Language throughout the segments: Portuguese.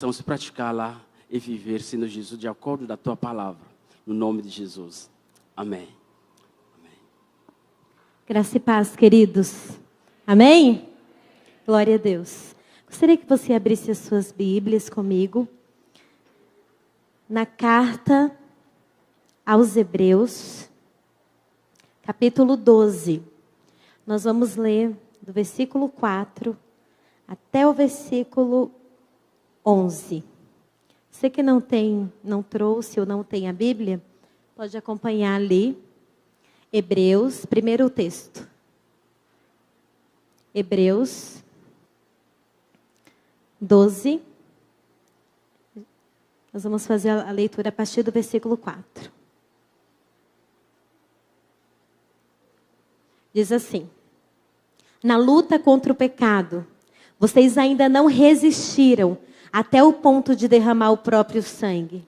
Vamos praticá-la e viver, Senhor Jesus, de acordo da Tua palavra. No nome de Jesus. Amém. Amém. Graça e paz, queridos. Amém? Glória a Deus. Gostaria que você abrisse as suas Bíblias comigo. Na carta aos Hebreus, capítulo 12. Nós vamos ler do versículo 4 até o versículo 11. Você que não trouxe ou não tem a Bíblia, pode acompanhar ali. Hebreus, primeiro texto. Hebreus 12. Nós vamos fazer a leitura a partir do versículo 4. Diz assim: na luta contra o pecado, vocês ainda não resistiram até o ponto de derramar o próprio sangue.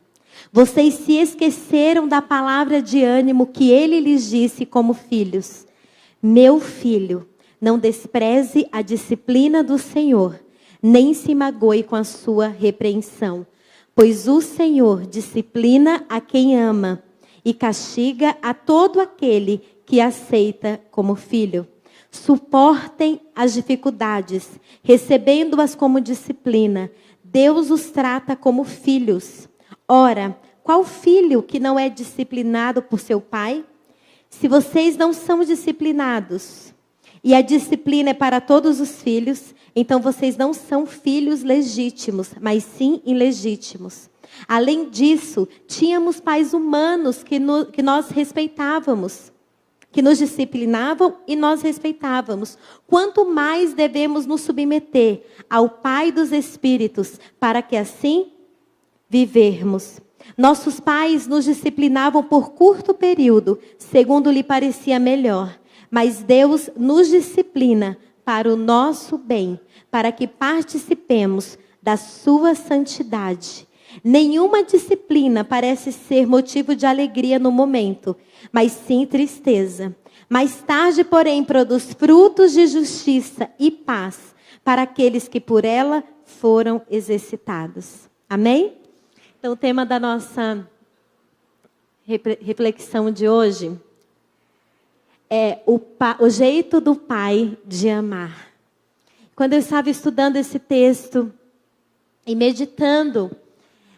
Vocês se esqueceram da palavra de ânimo que ele lhes disse como filhos. Meu filho, não despreze a disciplina do Senhor, nem se magoe com a sua repreensão. Pois o Senhor disciplina a quem ama e castiga a todo aquele que aceita como filho. Suportem as dificuldades, recebendo-as como disciplina. Deus os trata como filhos. Ora, qual filho que não é disciplinado por seu pai? Se vocês não são disciplinados, e a disciplina é para todos os filhos, então vocês não são filhos legítimos, mas sim ilegítimos. Além disso, tínhamos pais humanos que nós respeitávamos, que nos disciplinavam e nós respeitávamos. Quanto mais devemos nos submeter ao Pai dos Espíritos, para que assim vivermos. Nossos pais nos disciplinavam por curto período, segundo lhe parecia melhor. Mas Deus nos disciplina para o nosso bem, para que participemos da sua santidade. Nenhuma disciplina parece ser motivo de alegria no momento, mas sim tristeza. Mais tarde, porém, produz frutos de justiça e paz para aqueles que por ela foram exercitados. Amém? Então, o tema da nossa reflexão de hoje é o jeito do Pai de amar. Quando eu estava estudando esse texto e meditando,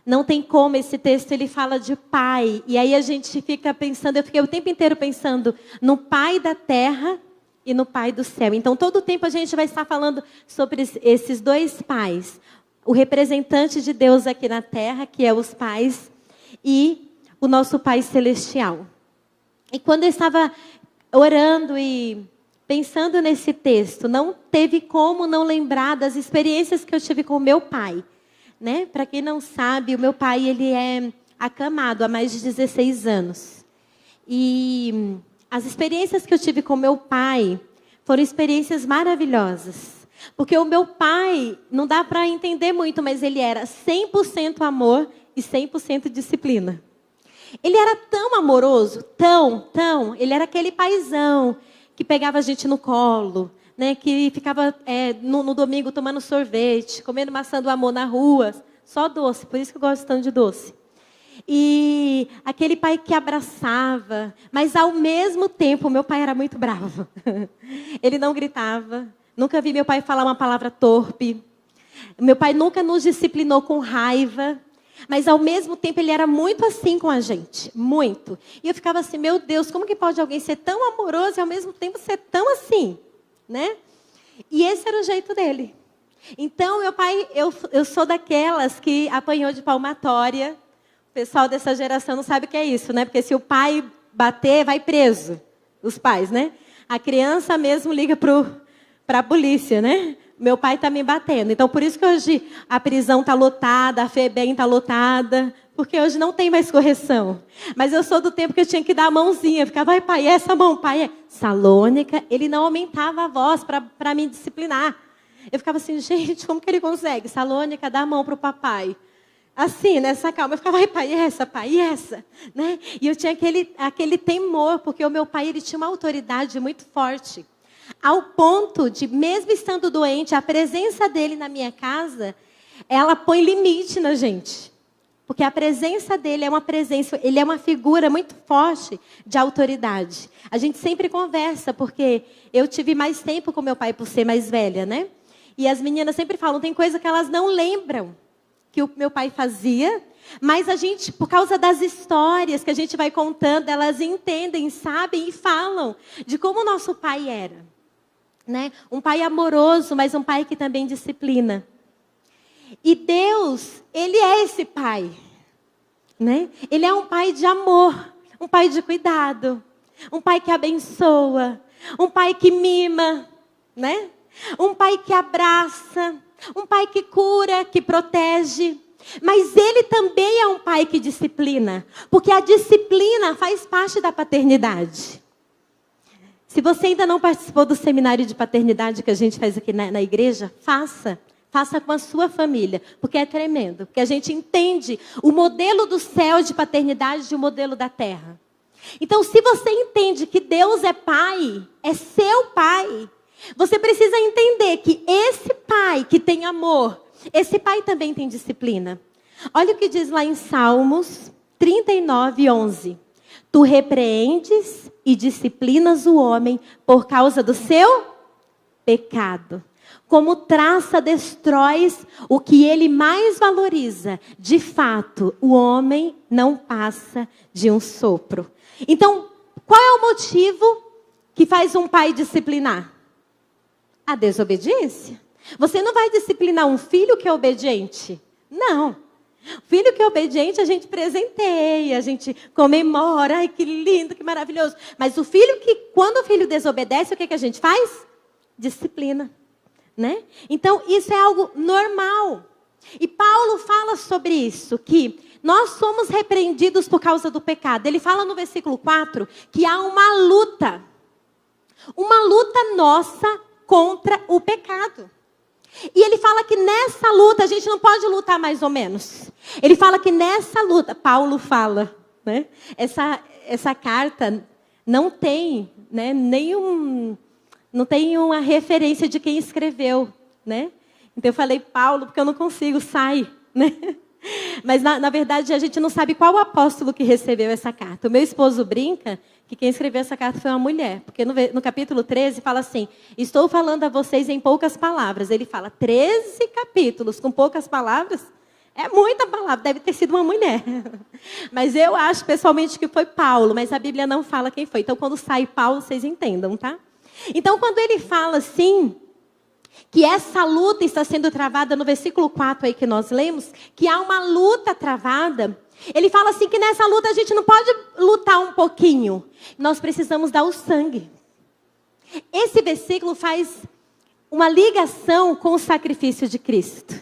não tem como, esse texto ele fala de pai. E aí a gente fica pensando, eu fiquei o tempo inteiro pensando no pai da terra e no pai do céu. Então todo o tempo a gente vai estar falando sobre esses dois pais. O representante de Deus aqui na terra, que é os pais, e o nosso Pai Celestial. E quando eu estava orando e pensando nesse texto, não teve como não lembrar das experiências que eu tive com o meu pai. Né? Para quem não sabe, o meu pai ele é acamado há mais de 16 anos. E as experiências que eu tive com meu pai foram experiências maravilhosas. Porque o meu pai, não dá para entender muito, mas ele era 100% amor e 100% disciplina. Ele era tão amoroso, tão, ele era aquele paizão que pegava a gente no colo, né, que ficava no domingo tomando sorvete, comendo maçã do amor na rua, só doce, por isso que eu gosto tanto de doce. E aquele pai que abraçava, mas ao mesmo tempo meu pai era muito bravo. Ele não gritava, nunca vi meu pai falar uma palavra torpe. Meu pai nunca nos disciplinou com raiva, mas ao mesmo tempo ele era muito assim com a gente, muito. E eu ficava assim, meu Deus, como que pode alguém ser tão amoroso e ao mesmo tempo ser tão assim? Né? E esse era o jeito dele. Então, meu pai, eu sou daquelas que apanhou de palmatória. O pessoal dessa geração não sabe o que é isso, né? Porque se o pai bater, vai preso. Os pais, né? A criança mesmo liga para a polícia, né? Meu pai está me batendo. Então, por isso que hoje a prisão está lotada, a FEBEM está lotada. Porque hoje não tem mais correção. Mas eu sou do tempo que eu tinha que dar a mãozinha. Eu ficava, vai, pai, essa mão, pai. Salônica, ele não aumentava a voz para me disciplinar. Eu ficava assim, gente, como que ele consegue? Salônica, dá a mão para o papai. Assim, nessa calma. Eu ficava, vai, pai, pai, essa. Né? E eu tinha aquele temor, porque o meu pai ele tinha uma autoridade muito forte. Ao ponto de, mesmo estando doente, a presença dele na minha casa ela põe limite na gente. Porque a presença dele é uma presença, ele é uma figura muito forte de autoridade. A gente sempre conversa, porque eu tive mais tempo com meu pai por ser mais velha, né? E as meninas sempre falam, tem coisa que elas não lembram que o meu pai fazia, mas a gente, por causa das histórias que a gente vai contando, elas entendem, sabem e falam de como o nosso pai era. Né? Um pai amoroso, mas um pai que também disciplina. E Deus, ele é esse pai. Né? Ele é um pai de amor, um pai de cuidado, um pai que abençoa, um pai que mima, né? Um pai que abraça, um pai que cura, que protege. Mas ele também é um pai que disciplina, porque a disciplina faz parte da paternidade. Se você ainda não participou do seminário de paternidade que a gente faz aqui na igreja, faça. Faça com a sua família, porque é tremendo. Porque a gente entende o modelo do céu de paternidade e o modelo da terra. Então, se você entende que Deus é pai, é seu pai, você precisa entender que esse pai que tem amor, esse pai também tem disciplina. Olha o que diz lá em Salmos 39:11. Tu repreendes e disciplinas o homem por causa do seu pecado. Como traça destróis o que ele mais valoriza. De fato, o homem não passa de um sopro. Então, qual é o motivo que faz um pai disciplinar? A desobediência. Você não vai disciplinar um filho que é obediente? Não. O filho que é obediente, a gente presenteia, a gente comemora. Ai, que lindo, que maravilhoso. Mas o filho que, quando o filho desobedece, o que a gente faz? Disciplina. Né? Então, isso é algo normal. E Paulo fala sobre isso, que nós somos repreendidos por causa do pecado. Ele fala no versículo 4 que há uma luta nossa contra o pecado. E ele fala que nessa luta, a gente não pode lutar mais ou menos. Ele fala que nessa luta, Paulo fala, né? Essa carta não tem, né, não tem uma referência de quem escreveu, né? Então eu falei Paulo, porque eu não consigo, sai, né? Mas na verdade a gente não sabe qual apóstolo que recebeu essa carta. O meu esposo brinca que quem escreveu essa carta foi uma mulher. Porque no capítulo 13 fala assim, estou falando a vocês em poucas palavras. Ele fala 13 capítulos com poucas palavras. É muita palavra, deve ter sido uma mulher. Mas eu acho pessoalmente que foi Paulo, mas a Bíblia não fala quem foi. Então quando sai Paulo, vocês entendam, tá? Então, quando ele fala assim, que essa luta está sendo travada, no versículo 4 aí que nós lemos, que há uma luta travada, ele fala assim que nessa luta a gente não pode lutar um pouquinho, nós precisamos dar o sangue. Esse versículo faz uma ligação com o sacrifício de Cristo,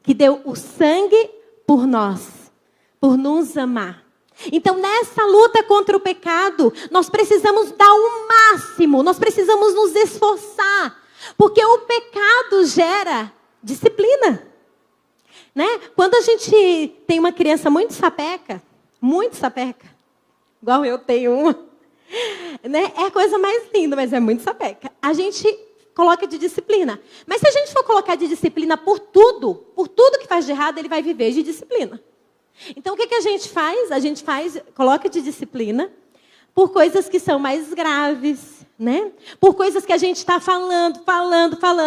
que deu o sangue por nós, por nos amar. Então, nessa luta contra o pecado, nós precisamos dar o máximo, nós precisamos nos esforçar, porque o pecado gera disciplina. Né? Quando a gente tem uma criança muito sapeca, igual eu tenho uma, né? É a coisa mais linda, mas é muito sapeca. A gente coloca de disciplina. Mas se a gente for colocar de disciplina por tudo que faz de errado, ele vai viver de disciplina. Então, o que a gente faz? A gente coloca de disciplina por coisas que são mais graves, né? Por coisas que a gente está falando,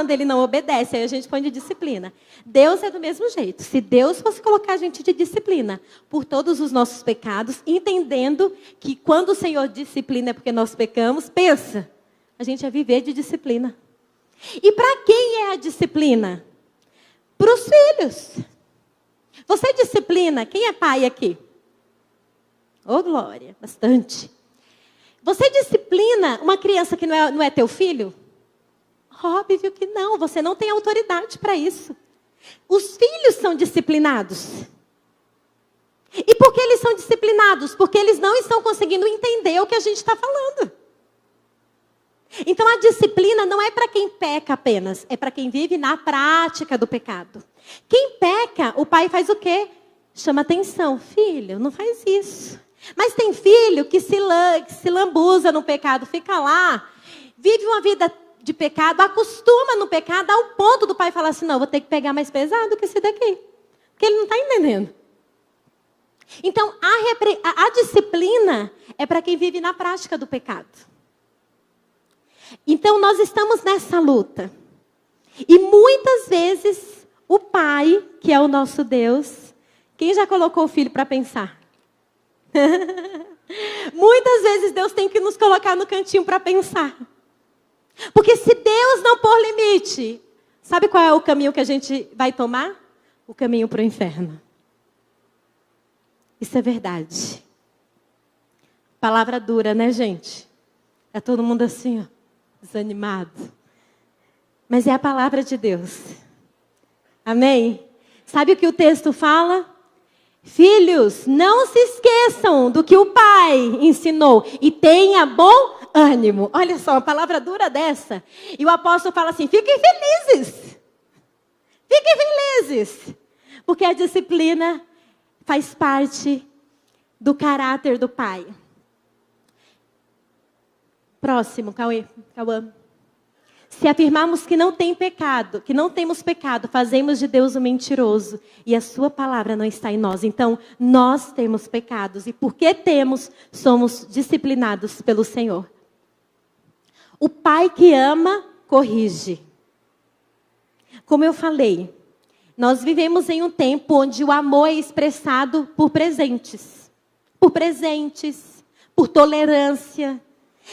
ele não obedece, aí a gente põe de disciplina. Deus é do mesmo jeito. Se Deus fosse colocar a gente de disciplina por todos os nossos pecados, entendendo que quando o Senhor disciplina é porque nós pecamos, pensa, a gente ia viver de disciplina. E para quem é a disciplina? Para os filhos. Você disciplina? Quem é pai aqui? Oh, glória, bastante. Você disciplina uma criança que não é teu filho? Óbvio que não, você não tem autoridade para isso. Os filhos são disciplinados. E por que eles são disciplinados? Porque eles não estão conseguindo entender o que a gente está falando. Então a disciplina não é para quem peca apenas, é para quem vive na prática do pecado. Quem peca, o pai faz o quê? Chama atenção. Filho, não faz isso. Mas tem filho que se lambuza no pecado, fica lá, vive uma vida de pecado, acostuma no pecado ao ponto do pai falar assim, não, vou ter que pegar mais pesado que esse daqui. Porque ele não está entendendo. Então, a disciplina é para quem vive na prática do pecado. Então, nós estamos nessa luta. E muitas vezes, o pai, que é o nosso Deus, quem já colocou o filho para pensar? Muitas vezes Deus tem que nos colocar no cantinho para pensar. Porque se Deus não pôr limite, sabe qual é o caminho que a gente vai tomar? O caminho para o inferno. Isso é verdade. Palavra dura, né, gente? É todo mundo assim, ó, desanimado. Mas é a palavra de Deus. Amém? Sabe o que o texto fala? Filhos, não se esqueçam do que o pai ensinou e tenha bom ânimo. Olha só, uma palavra dura dessa. E o apóstolo fala assim, fiquem felizes. Fiquem felizes. Porque a disciplina faz parte do caráter do pai. Próximo, Cauã. Se afirmarmos que não tem pecado, que não temos pecado, fazemos de Deus um mentiroso e a sua palavra não está em nós. Então, nós temos pecados e porque temos, somos disciplinados pelo Senhor. O pai que ama, corrige. Como eu falei, nós vivemos em um tempo onde o amor é expressado por presentes. Por tolerância.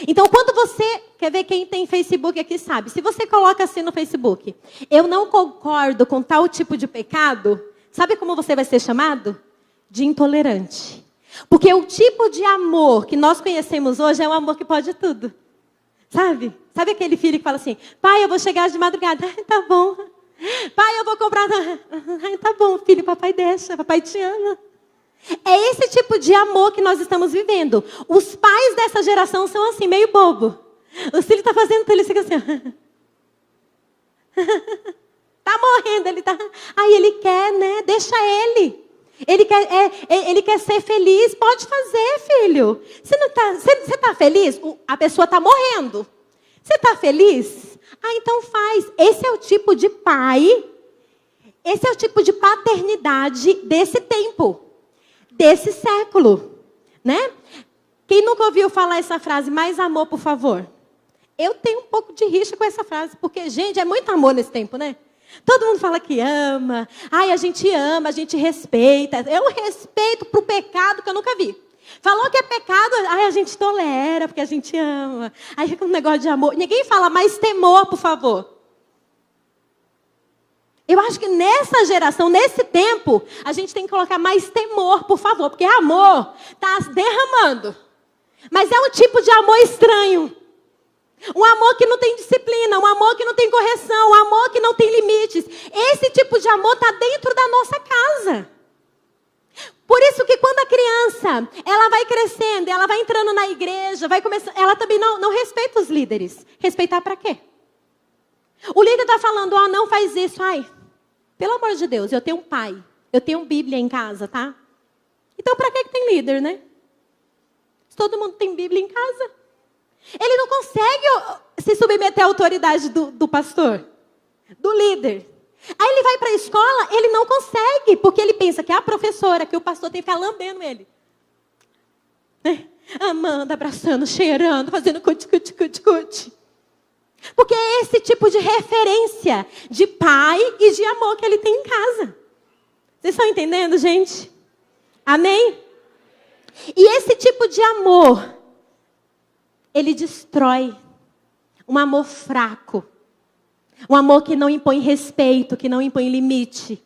Então, quando você... Quer ver quem tem Facebook aqui sabe. Se você coloca assim no Facebook, eu não concordo com tal tipo de pecado, sabe como você vai ser chamado? De intolerante. Porque o tipo de amor que nós conhecemos hoje é um amor que pode tudo. Sabe? Sabe aquele filho que fala assim, pai, eu vou chegar de madrugada. Ai, tá bom. Pai, eu vou comprar... Ai, tá bom, filho, papai deixa, papai te ama. É esse tipo de amor que nós estamos vivendo. Os pais dessa geração são assim, meio bobo. O filho está fazendo tudo, ele fica assim. Está morrendo, ele está... Aí ele quer, né? Deixa ele. Ele quer ser feliz. Pode fazer, filho. Você está feliz? A pessoa está morrendo. Você está feliz? Ah, então faz. Esse é o tipo de pai. Esse é o tipo de paternidade desse tempo. Desse século. Né? Quem nunca ouviu falar essa frase, mais amor, por favor? Eu tenho um pouco de rixa com essa frase, porque, gente, é muito amor nesse tempo, né? Todo mundo fala que ama. Ai, a gente respeita. É um respeito para o pecado que eu nunca vi. Falou que é pecado, ai, a gente tolera, porque a gente ama. Aí fica um negócio de amor. Ninguém fala mais temor, por favor. Eu acho que nessa geração, nesse tempo, a gente tem que colocar mais temor, por favor. Porque amor está derramando. Mas é um tipo de amor estranho. Um amor que não tem disciplina, um amor que não tem correção, um amor que não tem limites. Esse tipo de amor está dentro da nossa casa. Por isso que quando a criança, ela vai crescendo, ela vai entrando na igreja, vai começando, ela também não respeita os líderes. Respeitar para quê? O líder está falando, ó, não faz isso. Ai, pelo amor de Deus, eu tenho um pai, eu tenho Bíblia em casa, tá? Então para que tem líder, né? Se todo mundo tem Bíblia em casa. Ele não consegue se submeter à autoridade do pastor, do líder. Aí ele vai para a escola, ele não consegue, porque ele pensa que é a professora, que o pastor tem que ficar lambendo ele. Amando, abraçando, cheirando, fazendo cuti. Porque é esse tipo de referência de pai e de amor que ele tem em casa. Vocês estão entendendo, gente? Amém? E esse tipo de amor... ele destrói um amor fraco. Um amor que não impõe respeito, que não impõe limite.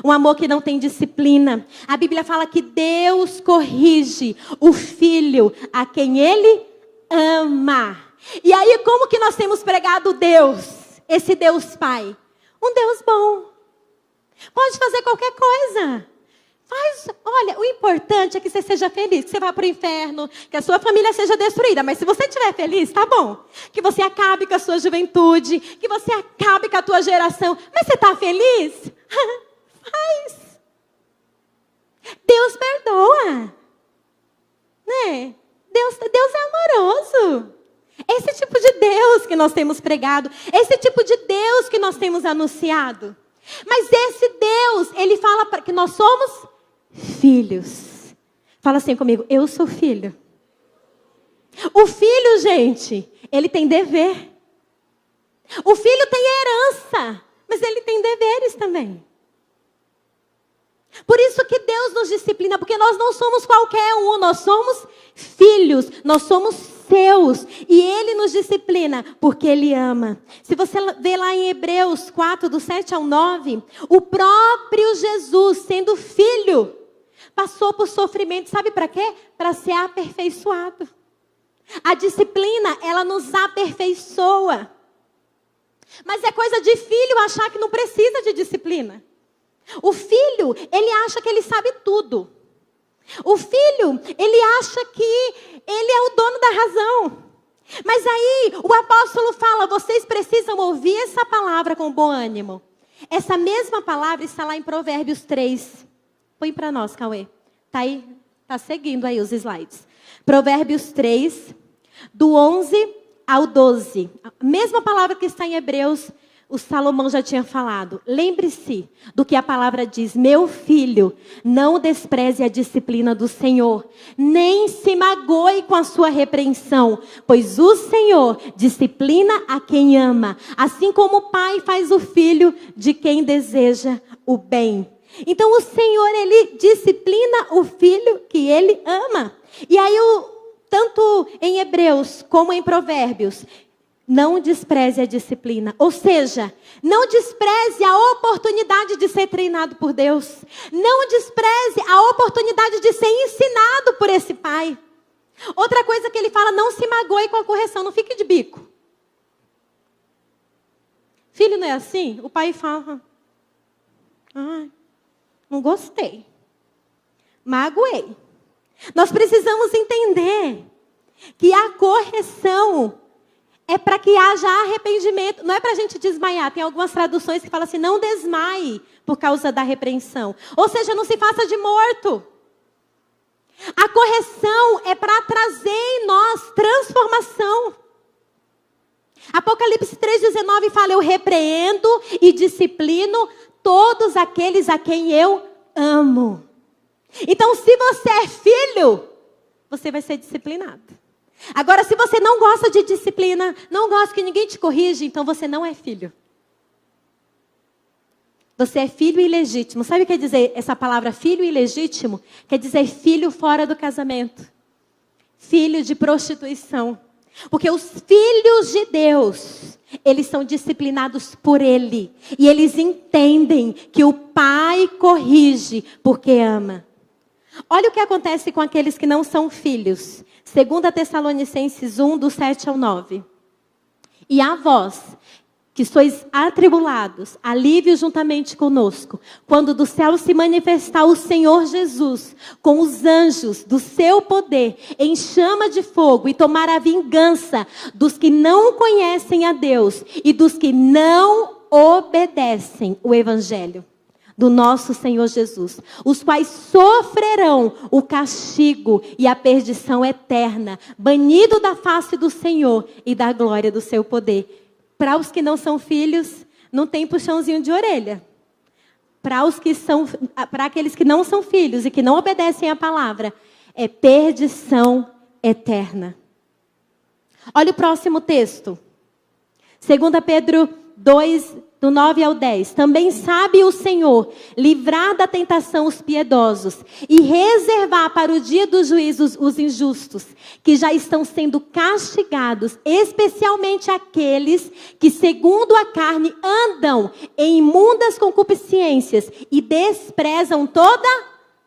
Um amor que não tem disciplina. A Bíblia fala que Deus corrige o filho a quem ele ama. E aí, como que nós temos pregado Deus? Esse Deus Pai. Um Deus bom. Pode fazer qualquer coisa. Olha, o importante é que você seja feliz, que você vá para o inferno, que a sua família seja destruída. Mas se você estiver feliz, tá bom. Que você acabe com a sua juventude, que você acabe com a tua geração. Mas você está feliz? Faz. Deus perdoa. Né? Deus é amoroso. Esse tipo de Deus que nós temos pregado, esse tipo de Deus que nós temos anunciado. Mas esse Deus, ele fala que nós somos filhos. Fala assim comigo, eu sou filho. O filho, gente, ele tem dever. O filho tem herança, mas ele tem deveres também. Por isso que Deus nos disciplina, porque nós não somos qualquer um, nós somos filhos, nós somos seus. E Ele nos disciplina porque Ele ama. Se você ver lá em Hebreus 4, do 7 ao 9, o próprio Jesus, sendo filho, passou por sofrimento, sabe para quê? Para ser aperfeiçoado. A disciplina, ela nos aperfeiçoa. Mas é coisa de filho achar que não precisa de disciplina. O filho, ele acha que ele sabe tudo. O filho, ele acha que ele é o dono da razão. Mas aí o apóstolo fala, vocês precisam ouvir essa palavra com bom ânimo. Essa mesma palavra está lá em Provérbios 3. Põe para nós, Cauê. Tá aí, tá seguindo aí os slides. Provérbios 3, do 11 ao 12. A mesma palavra que está em Hebreus, o Salomão já tinha falado. Lembre-se do que a palavra diz. Meu filho, não despreze a disciplina do Senhor, nem se magoe com a sua repreensão, pois o Senhor disciplina a quem ama, assim como o pai faz o filho de quem deseja o bem. Então o Senhor, Ele disciplina o filho que Ele ama. E aí, tanto em Hebreus como em Provérbios, não despreze a disciplina. Ou seja, não despreze a oportunidade de ser treinado por Deus. Não despreze a oportunidade de ser ensinado por esse pai. Outra coisa que ele fala, não se magoe com a correção, não fique de bico. Filho não é assim? O pai fala, não gostei. Magoei. Nós precisamos entender que a correção é para que haja arrependimento. Não é para a gente desmaiar. Tem algumas traduções que falam assim, não desmaie por causa da repreensão. Ou seja, não se faça de morto. A correção é para trazer em nós transformação. Apocalipse 3,19 fala, eu repreendo e disciplino todos aqueles a quem eu amo. Então, se você é filho, você vai ser disciplinado. Agora, se você não gosta de disciplina, não gosta que ninguém te corrige, então você não é filho. Você é filho ilegítimo. Sabe o que quer dizer essa palavra filho ilegítimo? Quer dizer filho fora do casamento. Filho de prostituição. Porque os filhos de Deus, eles são disciplinados por Ele. E eles entendem que o Pai corrige porque ama. Olha o que acontece com aqueles que não são filhos. 2 Tessalonicenses 1, do 7 ao 9. E a vós, que sois atribulados, alívio juntamente conosco, quando do céu se manifestar o Senhor Jesus, com os anjos do seu poder, em chama de fogo, e tomar a vingança dos que não conhecem a Deus e dos que não obedecem o Evangelho do nosso Senhor Jesus, os quais sofrerão o castigo e a perdição eterna, banido da face do Senhor e da glória do seu poder. Para os que não são filhos, não tem puxãozinho de orelha. Para aqueles que não são filhos e que não obedecem à palavra, é perdição eterna. Olha o próximo texto. 2 Pedro 2, do 9 ao 10. Também sabe o Senhor livrar da tentação os piedosos e reservar para o dia dos juízos os injustos, que já estão sendo castigados, especialmente aqueles que, segundo a carne, andam em imundas concupiscências e desprezam toda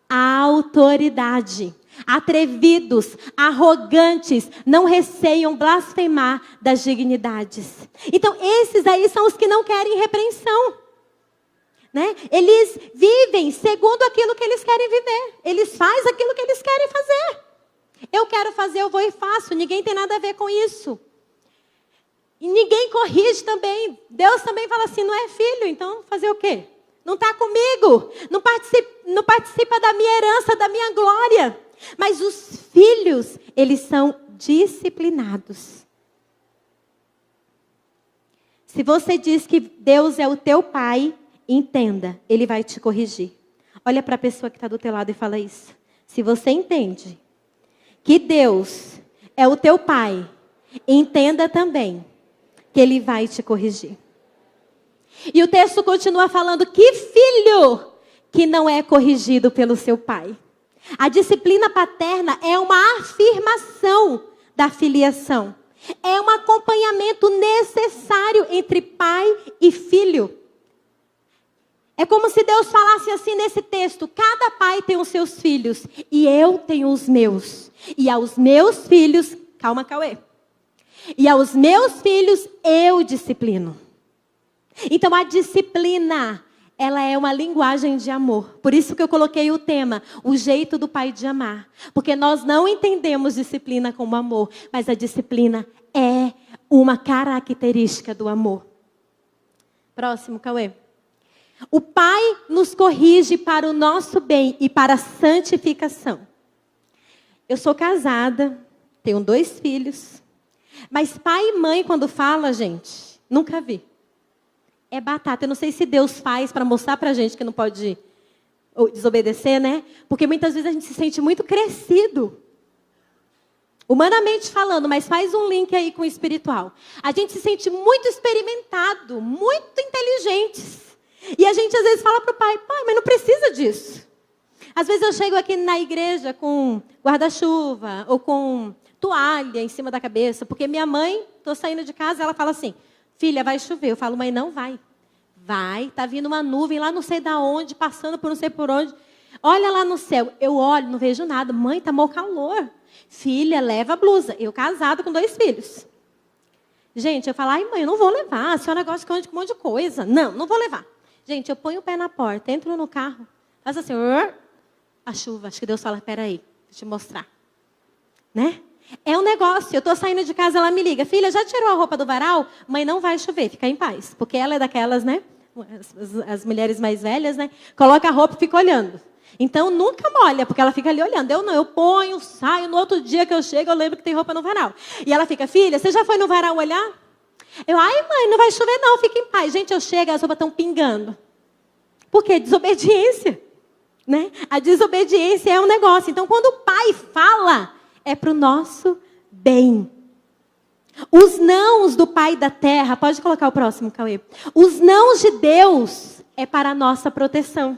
a autoridade. Atrevidos, arrogantes, não receiam blasfemar das dignidades. Então, esses aí são os que não querem repreensão. Né? Eles vivem segundo aquilo que eles querem viver. Eles fazem aquilo que eles querem fazer. Eu quero fazer, eu vou e faço. Ninguém tem nada a ver com isso. E ninguém corrige também. Deus também fala assim, não é filho, então fazer o quê? Não está comigo. Não participa da minha herança, da minha glória. Mas os filhos, eles são disciplinados. Se você diz que Deus é o teu pai, entenda, Ele vai te corrigir. Olha para a pessoa que está do teu lado e fala isso. Se você entende que Deus é o teu pai, entenda também que Ele vai te corrigir. E o texto continua falando que filho que não é corrigido pelo seu pai. A disciplina paterna é uma afirmação da filiação. É um acompanhamento necessário entre pai e filho. É como se Deus falasse assim nesse texto: cada pai tem os seus filhos e eu tenho os meus. E aos meus filhos, calma, Cauê. E aos meus filhos eu disciplino. Então a disciplina, ela é uma linguagem de amor. Por isso que eu coloquei o tema, o jeito do pai de amar. Porque nós não entendemos disciplina como amor, mas a disciplina é uma característica do amor. Próximo, Cauê. O pai nos corrige para o nosso bem e para a santificação. Eu sou casada, tenho 2 filhos. Mas pai e mãe, quando fala, gente, nunca vi. É batata. Eu não sei se Deus faz para mostrar para a gente que não pode desobedecer, né? Porque muitas vezes a gente se sente muito crescido. Humanamente falando, mas faz um link aí com o espiritual. A gente se sente muito experimentado, muito inteligentes. E a gente às vezes fala para o pai, mas não precisa disso. Às vezes eu chego aqui na igreja com guarda-chuva ou com toalha em cima da cabeça, porque minha mãe, estou saindo de casa, ela fala assim, filha, vai chover. Eu falo, mãe, não vai. Vai, tá vindo uma nuvem lá não sei da onde, passando por não sei por onde. Olha lá no céu. Eu olho, não vejo nada. Mãe, tá mó calor. Filha, leva a blusa. Eu casada com 2 filhos. Gente, eu falo, ai mãe, eu não vou levar. A senhora gosta de um monte de coisa. Não vou levar. Gente, eu ponho o pé na porta, entro no carro, faço assim, a chuva. Acho que Deus fala, peraí, deixa eu te mostrar. Né? É um negócio. Eu estou saindo de casa, ela me liga. Filha, já tirou a roupa do varal? Mãe, não vai chover, fica em paz. Porque ela é daquelas, né? As mulheres mais velhas, né? Coloca a roupa e fica olhando. Então, nunca molha, porque ela fica ali olhando. Eu não, eu ponho, saio. No outro dia que eu chego, eu lembro que tem roupa no varal. E ela fica, filha, você já foi no varal olhar? Eu, ai mãe, não vai chover não, fica em paz. Gente, eu chego, as roupas estão pingando. Por quê? Desobediência. Né? A desobediência é um negócio. Então, quando o pai fala, é para o nosso bem. Os nãos do pai da terra, pode colocar o próximo, Cauê. Os nãos de Deus é para a nossa proteção.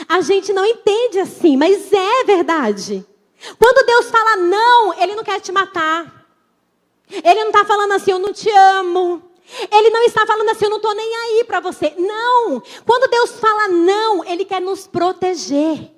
A gente não entende assim, mas é verdade. Quando Deus fala não, Ele não quer te matar. Ele não está falando assim, eu não te amo. Ele não está falando assim, eu não estou nem aí para você. Não. Quando Deus fala não, Ele quer nos proteger.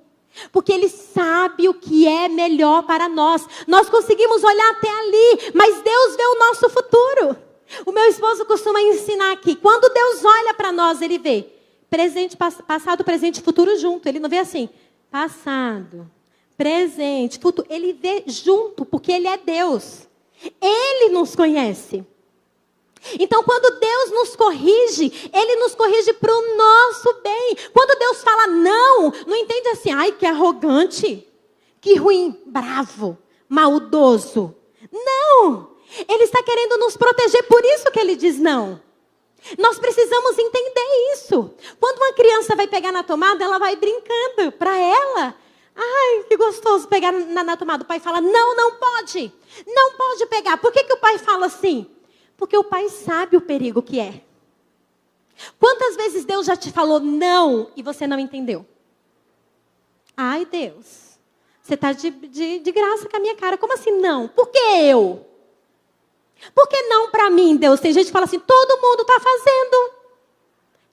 Porque Ele sabe o que é melhor para nós. Nós conseguimos olhar até ali, mas Deus vê o nosso futuro. O meu esposo costuma ensinar aqui. Quando Deus olha para nós, Ele vê presente, passado, presente e futuro junto. Ele não vê assim, passado, presente, futuro. Ele vê junto, porque Ele é Deus. Ele nos conhece. Então, quando Deus nos corrige, Ele nos corrige para o nosso bem. Quando Deus fala não, não entende assim, ai, que arrogante, que ruim, bravo, maldoso. Não, Ele está querendo nos proteger, por isso que Ele diz não. Nós precisamos entender isso. Quando uma criança vai pegar na tomada, ela vai brincando para ela. Ai, que gostoso pegar na tomada. O pai fala, não pode. Não pode pegar. Por que o pai fala assim? Porque o pai sabe o perigo que é. Quantas vezes Deus já te falou não e você não entendeu? Ai, Deus, você está de graça com a minha cara. Como assim não? Por que eu? Por que não para mim, Deus? Tem gente que fala assim, todo mundo está fazendo.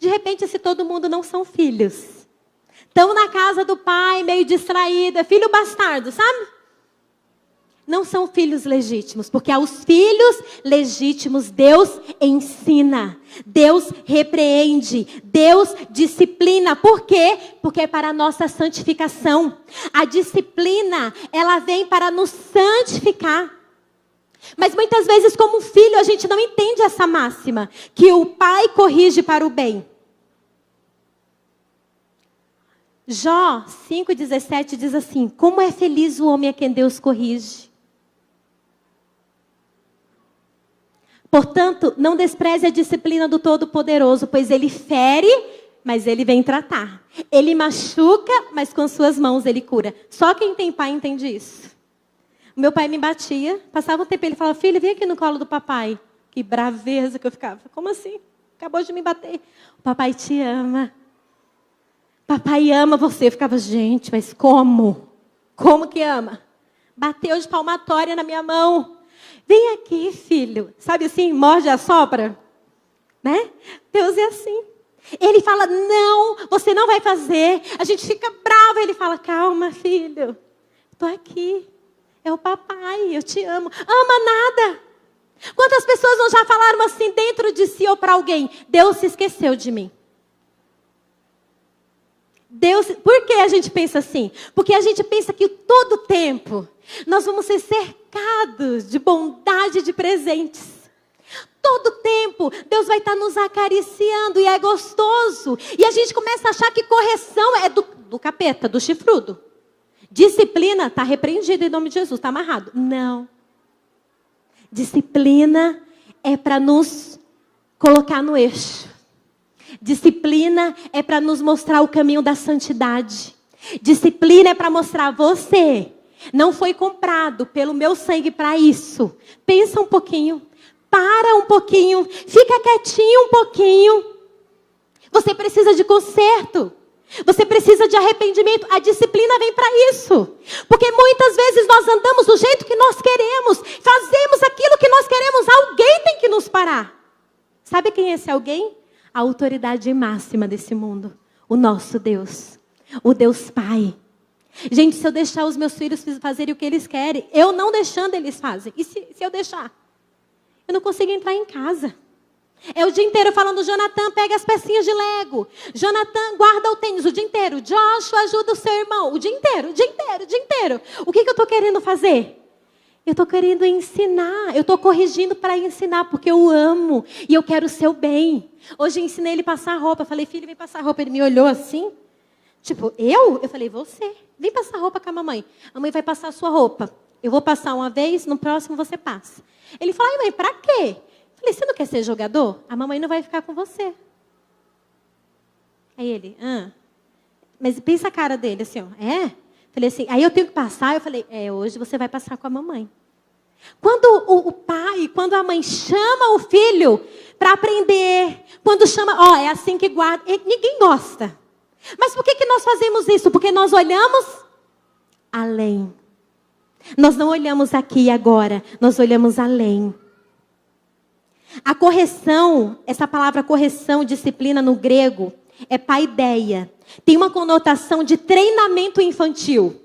De repente, esse todo mundo não são filhos. Estão na casa do pai, meio distraída, filho bastardo, sabe? Não são filhos legítimos, porque aos filhos legítimos Deus ensina, Deus repreende, Deus disciplina. Por quê? Porque é para a nossa santificação. A disciplina, ela vem para nos santificar. Mas muitas vezes, como filho, a gente não entende essa máxima, que o pai corrige para o bem. Jó 5,17 diz assim, como é feliz o homem a quem Deus corrige. Portanto, não despreze a disciplina do Todo-Poderoso, pois ele fere, mas ele vem tratar. Ele machuca, mas com suas mãos ele cura. Só quem tem pai entende isso. O meu pai me batia, passava um tempo, ele falava, filha, vem aqui no colo do papai. Que braveza que eu ficava. Como assim? Acabou de me bater. O papai te ama. Papai ama você. Eu ficava, gente, mas como? Como que ama? Bateu de palmatória na minha mão. Vem aqui, filho. Sabe assim, morde a sopra? Né? Deus é assim. Ele fala, não, você não vai fazer. A gente fica bravo. Ele fala, calma, filho. Estou aqui. É o papai, eu te amo. Ama nada. Quantas pessoas não já falaram assim dentro de si ou para alguém? Deus se esqueceu de mim. Por que a gente pensa assim? Porque a gente pensa que todo tempo nós vamos ser cercados de bondade de presentes. Todo tempo Deus vai estar nos acariciando e é gostoso. E a gente começa a achar que correção é do capeta, do chifrudo. Disciplina está repreendido em nome de Jesus, está amarrado. Não. Disciplina é para nos colocar no eixo. Disciplina é para nos mostrar o caminho da santidade. Disciplina é para mostrar você não foi comprado pelo meu sangue para isso. Pensa um pouquinho. Para um pouquinho. Fica quietinho um pouquinho. Você precisa de conserto. Você precisa de arrependimento. A disciplina vem para isso. Porque muitas vezes nós andamos do jeito que nós queremos. Fazemos aquilo que nós queremos. Alguém tem que nos parar. Sabe quem é esse alguém? A autoridade máxima desse mundo. O nosso Deus. O Deus Pai. Gente, se eu deixar os meus filhos fazerem o que eles querem, eu não deixando, eles fazem. E se eu deixar? Eu não consigo entrar em casa. É o dia inteiro falando, Jonathan, pega as pecinhas de Lego. Jonathan, guarda o tênis o dia inteiro. Joshua, ajuda o seu irmão. O dia inteiro, o dia inteiro, o dia inteiro. O que eu estou querendo fazer? Eu estou querendo ensinar. Eu estou corrigindo para ensinar, porque eu amo. E eu quero o seu bem. Hoje eu ensinei ele a passar roupa. Eu falei, filho, vem passar roupa. Ele me olhou assim. Tipo, eu? Eu falei, você. Vem passar roupa com a mamãe. A mãe vai passar a sua roupa. Eu vou passar uma vez, no próximo você passa. Ele falou, ai mãe, para quê? Falei, você não quer ser jogador? A mamãe não vai ficar com você. Aí ele, mas pensa a cara dele, assim, ó, é? Falei assim, aí eu tenho que passar? Eu falei, hoje você vai passar com a mamãe. Quando o pai, quando a mãe chama o filho para aprender, quando chama, é assim que guarda, ninguém gosta. Mas por que nós fazemos isso? Porque nós olhamos além. Nós não olhamos aqui e agora, nós olhamos além. A correção, essa palavra correção, disciplina no grego, é paideia. Tem uma conotação de treinamento infantil.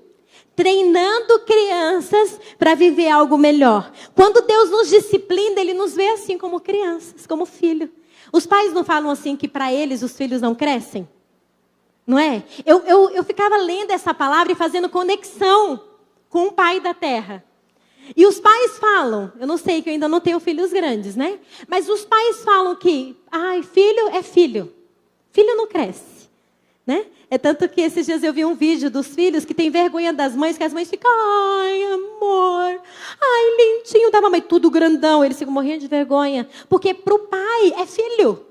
Treinando crianças para viver algo melhor. Quando Deus nos disciplina, Ele nos vê assim como crianças, como filho. Os pais não falam assim que para eles os filhos não crescem? Não é? Eu ficava lendo essa palavra e fazendo conexão com o Pai da Terra. E os pais falam, eu não sei que eu ainda não tenho filhos grandes, né? Mas os pais falam que, filho é filho. Filho não cresce, né? É tanto que esses dias eu vi um vídeo dos filhos que tem vergonha das mães, que as mães ficam, ai amor, ai lindinho da mamãe, tudo grandão. Eles ficam morrendo de vergonha, porque para o pai é filho.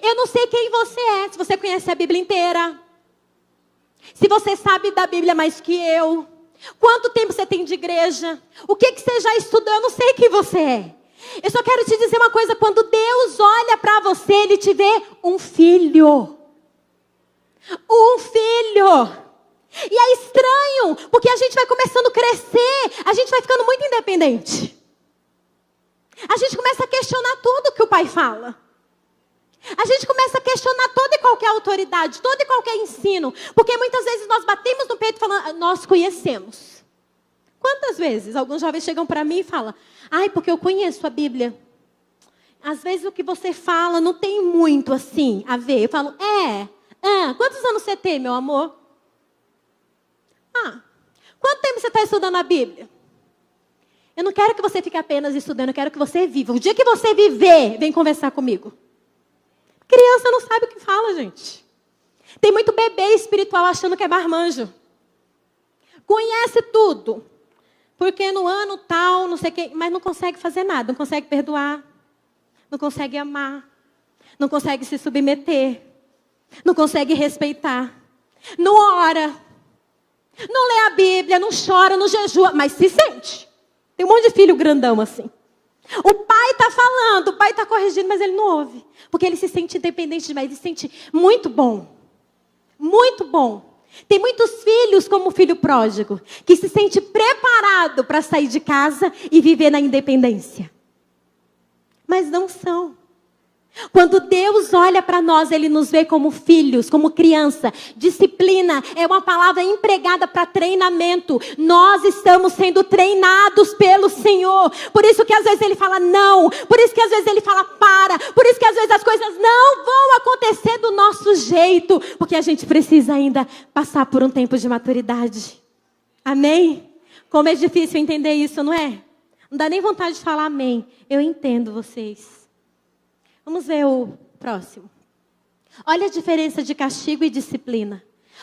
Eu não sei quem você é, se você conhece a Bíblia inteira. Se você sabe da Bíblia mais que eu. Quanto tempo você tem de igreja? O que você já estudou? Eu não sei quem você é. Eu só quero te dizer uma coisa. Quando Deus olha para você, Ele te vê um filho. Um filho. E é estranho, porque a gente vai começando a crescer. A gente vai ficando muito independente. A gente começa a questionar tudo que o pai fala. A gente começa a questionar toda e qualquer autoridade, todo e qualquer ensino. Porque muitas vezes nós batemos no peito falando, nós conhecemos. Quantas vezes alguns jovens chegam para mim e falam, porque eu conheço a Bíblia. Às vezes o que você fala não tem muito assim a ver. Eu falo, quantos anos você tem, meu amor? Quanto tempo você está estudando a Bíblia? Eu não quero que você fique apenas estudando, eu quero que você viva. O dia que você viver, vem conversar comigo. Criança não sabe o que fala, gente. Tem muito bebê espiritual achando que é marmanjo. Conhece tudo. porque no ano tal, não sei o quê, mas não consegue fazer nada, não consegue perdoar, não consegue amar, não consegue se submeter, não consegue respeitar, não ora, não lê a Bíblia, não chora, não jejua, mas se sente. Tem um monte de filho grandão assim. O pai está falando, o pai está corrigindo, mas ele não ouve. Porque ele se sente independente demais, ele se sente muito bom. Muito bom. Tem muitos filhos, como o filho pródigo, que se sente preparado para sair de casa e viver na independência. Mas não são. Quando Deus olha para nós, Ele nos vê como filhos, como criança. Disciplina é uma palavra empregada para treinamento. Nós estamos sendo treinados pelo Senhor. Por isso que às vezes Ele fala não. Por isso que às vezes Ele fala para. Por isso que às vezes as coisas não vão acontecer do nosso jeito. Porque a gente precisa ainda passar por um tempo de maturidade. Amém? Como é difícil entender isso, não é? Não dá nem vontade de falar amém. Eu entendo vocês. Vamos ver o próximo. Olha a diferença de castigo e disciplina.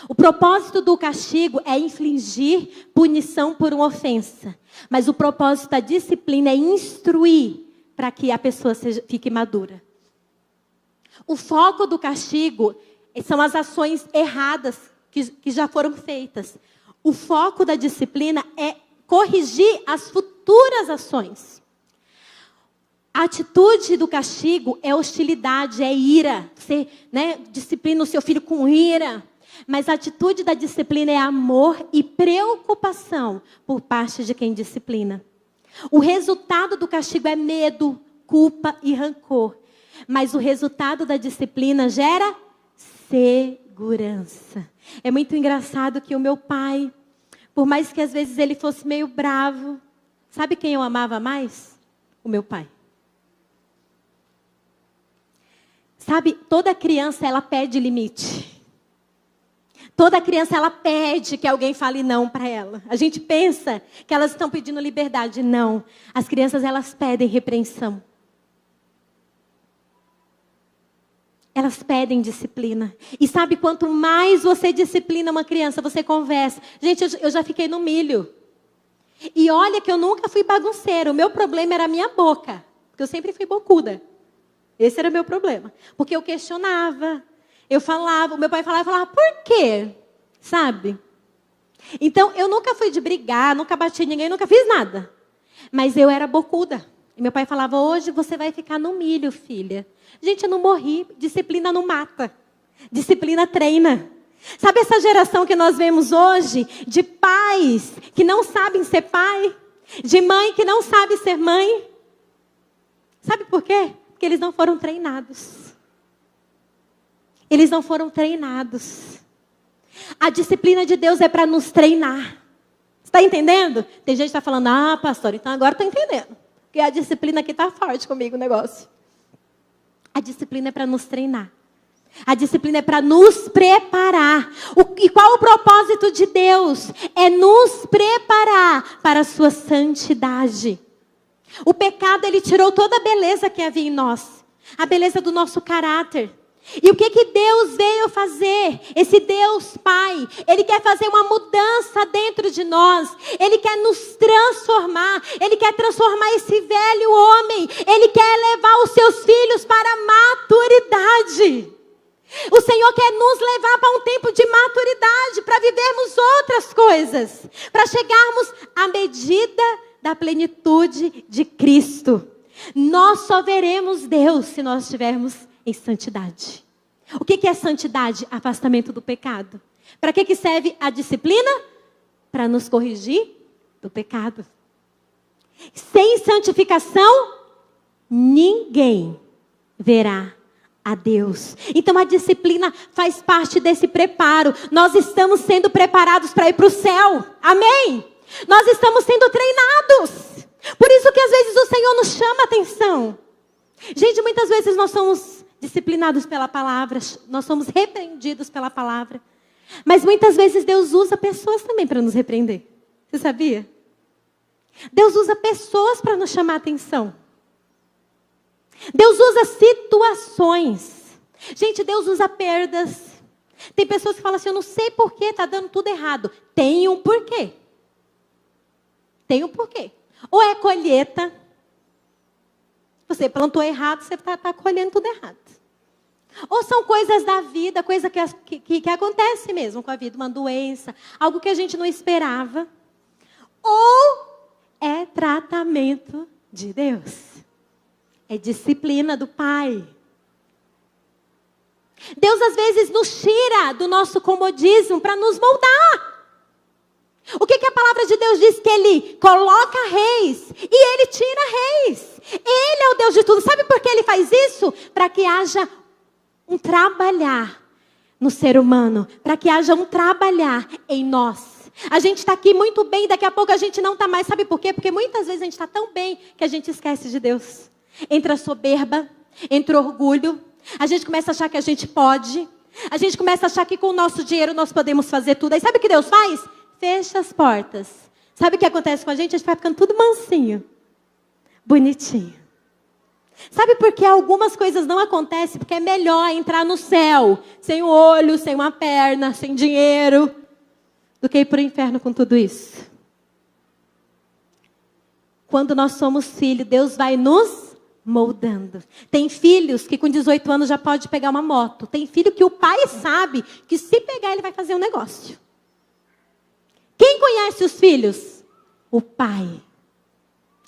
O propósito do castigo é infligir punição por uma ofensa. Mas o propósito da disciplina é instruir para que a pessoa fique madura. O foco do castigo são as ações erradas que já foram feitas. O foco da disciplina é corrigir as futuras ações. A atitude do castigo é hostilidade, é ira. Você, disciplina o seu filho com ira. Mas a atitude da disciplina é amor e preocupação por parte de quem disciplina. O resultado do castigo é medo, culpa e rancor. Mas o resultado da disciplina gera segurança. É muito engraçado que o meu pai, por mais que às vezes ele fosse meio bravo, sabe quem eu amava mais? O meu pai. Sabe, toda criança, ela pede limite. Toda criança, ela pede que alguém fale não para ela. A gente pensa que elas estão pedindo liberdade. Não. As crianças, elas pedem repreensão. Elas pedem disciplina. E sabe, quanto mais você disciplina uma criança, você conversa. Gente, eu já fiquei no milho. E olha que eu nunca fui bagunceira. O meu problema era a minha boca. Porque eu sempre fui bocuda. Esse era o meu problema. Porque eu questionava, eu falava, o meu pai falava, por quê? Sabe? Então, eu nunca fui de brigar, nunca bati ninguém, nunca fiz nada. Mas eu era bocuda. E meu pai falava, hoje você vai ficar no milho, filha. Gente, eu não morri. Disciplina não mata. Disciplina treina. Sabe essa geração que nós vemos hoje? De pais que não sabem ser pai. De mãe que não sabe ser mãe. Sabe por quê? Porque eles não foram treinados. Eles não foram treinados. A disciplina de Deus é para nos treinar. Está entendendo? Tem gente que está falando, pastor, então agora estou entendendo. Porque a disciplina aqui está forte comigo o negócio. A disciplina é para nos treinar. A disciplina é para nos preparar. E qual o propósito de Deus? É nos preparar para a sua santidade. O pecado, ele tirou toda a beleza que havia em nós. A beleza do nosso caráter. E o que Deus veio fazer? Esse Deus Pai, Ele quer fazer uma mudança dentro de nós. Ele quer nos transformar. Ele quer transformar esse velho homem. Ele quer levar os seus filhos para a maturidade. O Senhor quer nos levar para um tempo de maturidade, para vivermos outras coisas. Para chegarmos à medida da plenitude de Cristo. Nós só veremos Deus se nós estivermos em santidade. O que é santidade? Afastamento do pecado. Para que serve a disciplina? Para nos corrigir do pecado. Sem santificação, ninguém verá a Deus. Então a disciplina faz parte desse preparo. Nós estamos sendo preparados para ir para o céu. Amém? Nós estamos sendo treinados. Por isso que às vezes o Senhor nos chama a atenção. Gente, muitas vezes nós somos disciplinados pela palavra. Nós somos repreendidos pela palavra. Mas muitas vezes Deus usa pessoas também para nos repreender. Você sabia? Deus usa pessoas para nos chamar a atenção. Deus usa situações. Gente, Deus usa perdas. Tem pessoas que falam assim, eu não sei por que está dando tudo errado. Tem um porquê. Tem um porquê. Ou é colheita. Você plantou errado, você está colhendo tudo errado. Ou são coisas da vida, coisa que acontece mesmo com a vida, uma doença, algo que a gente não esperava. Ou é tratamento de Deus. É disciplina do Pai. Deus às vezes nos tira do nosso comodismo para nos moldar. O que a palavra de Deus diz? Que Ele coloca reis e Ele tira reis. Ele é o Deus de tudo. Sabe por que Ele faz isso? Para que haja um trabalhar no ser humano. Para que haja um trabalhar em nós. A gente está aqui muito bem, daqui a pouco a gente não está mais. Sabe por quê? Porque muitas vezes a gente está tão bem que a gente esquece de Deus. Entra a soberba, entra o orgulho. A gente começa a achar que a gente pode. A gente começa a achar que com o nosso dinheiro nós podemos fazer tudo. Aí sabe o que Deus faz? Fecha as portas. Sabe o que acontece com a gente? A gente vai ficando tudo mansinho. Bonitinho. Sabe por que algumas coisas não acontecem? Porque é melhor entrar no céu sem um olho, sem uma perna, sem dinheiro, do que ir para o inferno com tudo isso. Quando nós somos filhos, Deus vai nos moldando. Tem filhos que com 18 anos já pode pegar uma moto. Tem filho que o pai sabe que se pegar ele vai fazer um negócio. Quem conhece os filhos? O pai.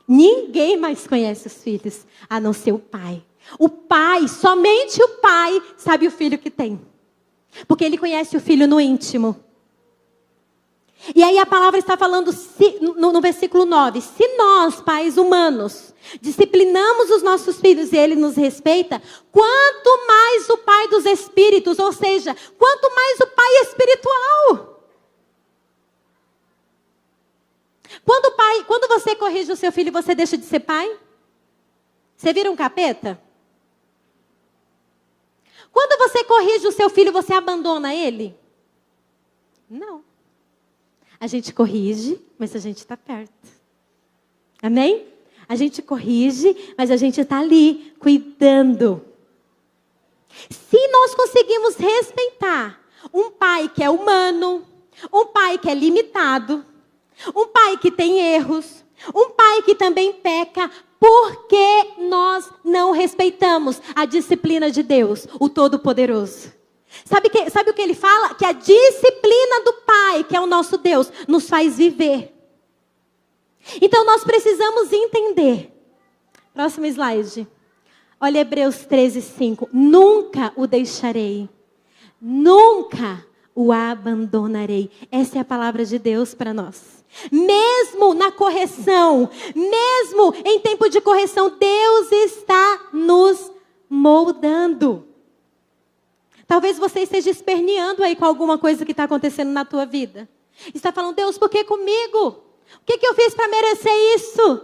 Ninguém mais conhece os filhos, a não ser o pai. O pai, somente o pai sabe o filho que tem. Porque ele conhece o filho no íntimo. E aí a palavra está falando no versículo 9. Se nós, pais humanos, disciplinamos os nossos filhos e ele nos respeita, quanto mais o pai dos espíritos, ou seja, quanto mais o pai espiritual. Quando você corrige o seu filho, você deixa de ser pai? Você vira um capeta? Quando você corrige o seu filho, você abandona ele? Não. A gente corrige, mas a gente está perto. Amém? A gente corrige, mas a gente está ali, cuidando. Se nós conseguimos respeitar um pai que é humano, um pai que é limitado, um pai que tem erros, um pai que também peca, por que nós não respeitamos a disciplina de Deus, o Todo-Poderoso? Sabe o que ele fala? Que a disciplina do Pai, que é o nosso Deus, nos faz viver. Então nós precisamos entender. Próximo slide. Olha Hebreus 13:5. Nunca o deixarei. Nunca o abandonarei. Essa é a palavra de Deus para nós. Mesmo na correção, mesmo em tempo de correção, Deus está nos moldando. Talvez você esteja esperneando aí com alguma coisa que está acontecendo na tua vida. Está falando, Deus, por que comigo? O que eu fiz para merecer isso?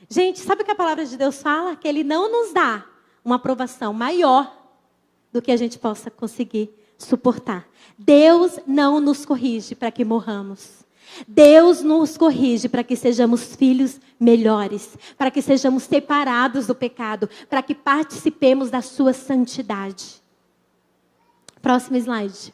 Gente, sabe o que a palavra de Deus fala? Que Ele não nos dá uma aprovação maior do que a gente possa conseguir suportar. Deus não nos corrige para que morramos. Deus nos corrige para que sejamos filhos melhores, para que sejamos separados do pecado, para que participemos da sua santidade. Próximo slide.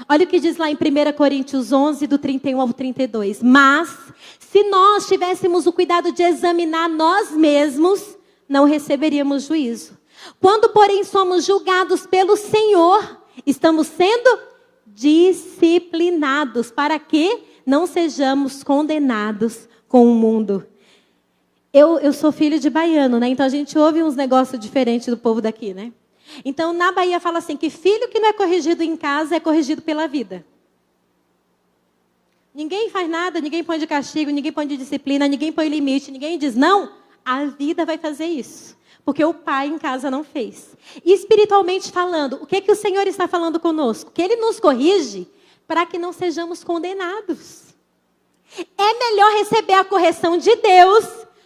Olha o que diz lá em 1 Coríntios 11, do 31 ao 32. Mas, se nós tivéssemos o cuidado de examinar nós mesmos, não receberíamos juízo. Quando, porém, somos julgados pelo Senhor, estamos sendo disciplinados para que não sejamos condenados com o mundo. Eu sou filho de baiano, né? Então a gente ouve uns negócios diferentes do povo daqui, né? Então na Bahia fala assim, que filho que não é corrigido em casa é corrigido pela vida. Ninguém faz nada, ninguém põe de castigo, ninguém põe de disciplina, ninguém põe limite, ninguém diz, não, a vida vai fazer isso. Porque o pai em casa não fez. E espiritualmente falando, o que o Senhor está falando conosco? Que Ele nos corrige para que não sejamos condenados. É melhor receber a correção de Deus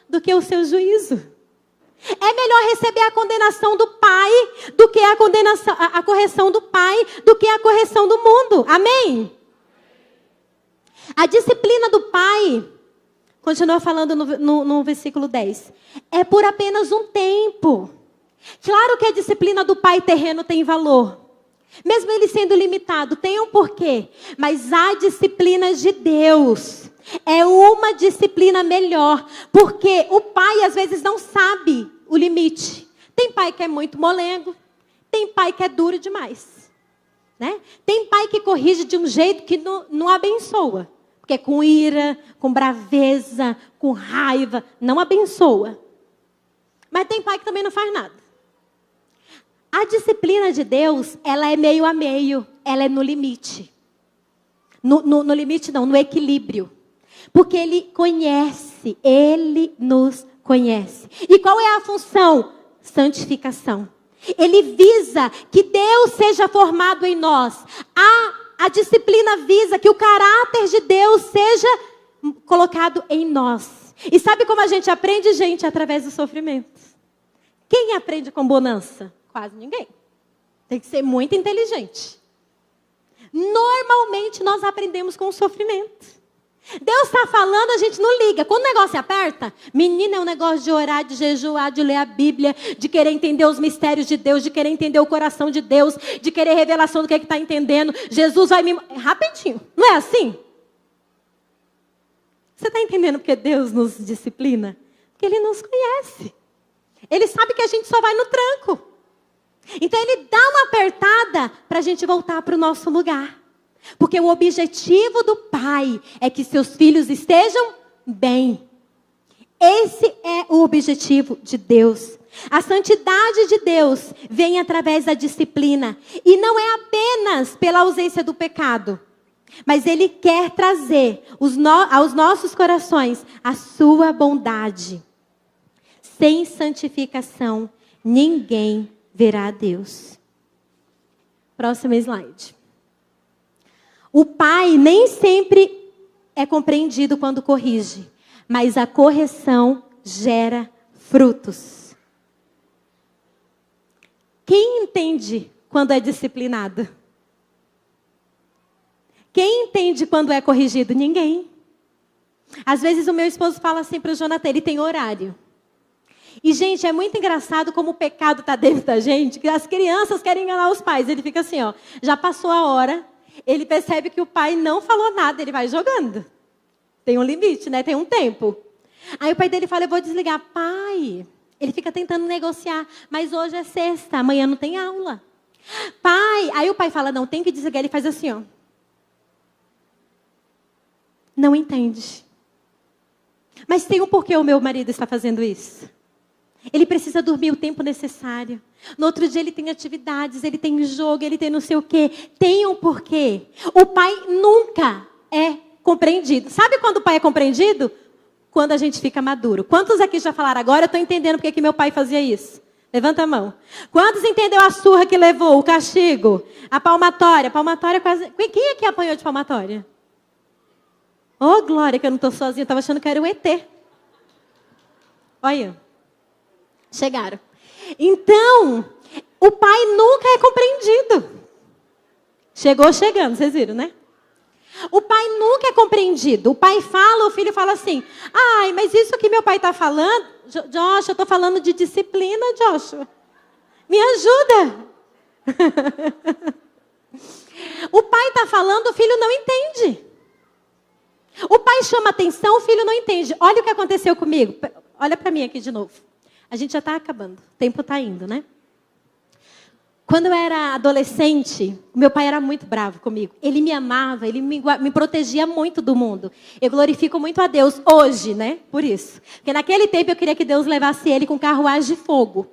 do que o seu juízo. É melhor receber a condenação do pai do que a correção do pai, do que a correção do mundo. Amém? A disciplina do pai, continua falando no versículo 10, é por apenas um tempo. Claro que a disciplina do pai terreno tem valor. Mesmo ele sendo limitado, tem um porquê. Mas a disciplina de Deus é uma disciplina melhor. Porque o pai, às vezes, não sabe o limite. Tem pai que é muito molengo. Tem pai que é duro demais. Né? Tem pai que corrige de um jeito que não abençoa. Porque é com ira, com braveza, com raiva. Não abençoa. Mas tem pai que também não faz nada. A disciplina de Deus, ela é meio a meio. Ela é no limite. No limite não, no equilíbrio. Porque Ele conhece, Ele nos conhece. E qual é a função? Santificação. Ele visa que Deus seja formado em nós. A disciplina visa que o caráter de Deus seja colocado em nós. E sabe como a gente aprende, gente? Através do sofrimento. Quem aprende com bonança? Quase ninguém. Tem que ser muito inteligente. Normalmente nós aprendemos com o sofrimento. Deus está falando, a gente não liga. Quando o negócio aperta, menina, é um negócio de orar, de jejuar, de ler a Bíblia, de querer entender os mistérios de Deus, de querer entender o coração de Deus, de querer revelação do que está entendendo. Jesus vai me... Rapidinho, não é assim? Você está entendendo porque Deus nos disciplina? Porque Ele nos conhece. Ele sabe que a gente só vai no tranco. Então Ele dá uma apertada para a gente voltar para o nosso lugar. Porque o objetivo do Pai é que seus filhos estejam bem. Esse é o objetivo de Deus. A santidade de Deus vem através da disciplina. E não é apenas pela ausência do pecado. Mas Ele quer trazer aos nossos corações a sua bondade. Sem santificação, ninguém verá a Deus. Próximo slide. O pai nem sempre é compreendido quando corrige, mas a correção gera frutos. Quem entende quando é disciplinado? Quem entende quando é corrigido? Ninguém. Às vezes o meu esposo fala assim para o Jonathan, ele tem horário. E, gente, é muito engraçado como o pecado está dentro da gente, que as crianças querem enganar os pais. Ele fica assim, ó, já passou a hora. Ele percebe que o pai não falou nada, ele vai jogando. Tem um limite, né? Tem um tempo. Aí o pai dele fala, eu vou desligar. Pai, ele fica tentando negociar. Mas hoje é sexta, amanhã não tem aula. Pai, aí o pai fala, não, tem que desligar. Ele faz assim, ó. Não entende. Mas tem um porquê o meu marido está fazendo isso. Ele precisa dormir o tempo necessário. No outro dia ele tem atividades, ele tem jogo, ele tem não sei o quê. Tem um porquê. O pai nunca é compreendido. Sabe quando o pai é compreendido? Quando a gente fica maduro. Quantos aqui já falaram, agora eu estou entendendo porque que meu pai fazia isso? Levanta a mão. Quantos entendeu a surra que levou, o castigo? A palmatória. Palmatória quase... Quem aqui apanhou de palmatória? Oh, glória, que eu não estou sozinha. Eu estava achando que era um ET. Olha. Chegaram. Então, o pai nunca é compreendido. Chegou chegando, vocês viram, né? O pai nunca é compreendido. O pai fala, o filho fala assim, ai, mas isso que meu pai está falando, Joshua, eu estou falando de disciplina, Joshua. Me ajuda. O pai está falando, o filho não entende. O pai chama atenção, o filho não entende. Olha o que aconteceu comigo. Olha para mim aqui de novo. A gente já está acabando. O tempo está indo, né? Quando eu era adolescente, meu pai era muito bravo comigo. Ele me amava, ele me protegia muito do mundo. Eu glorifico muito a Deus hoje, né? Por isso. Porque naquele tempo eu queria que Deus levasse ele com carruagem de fogo.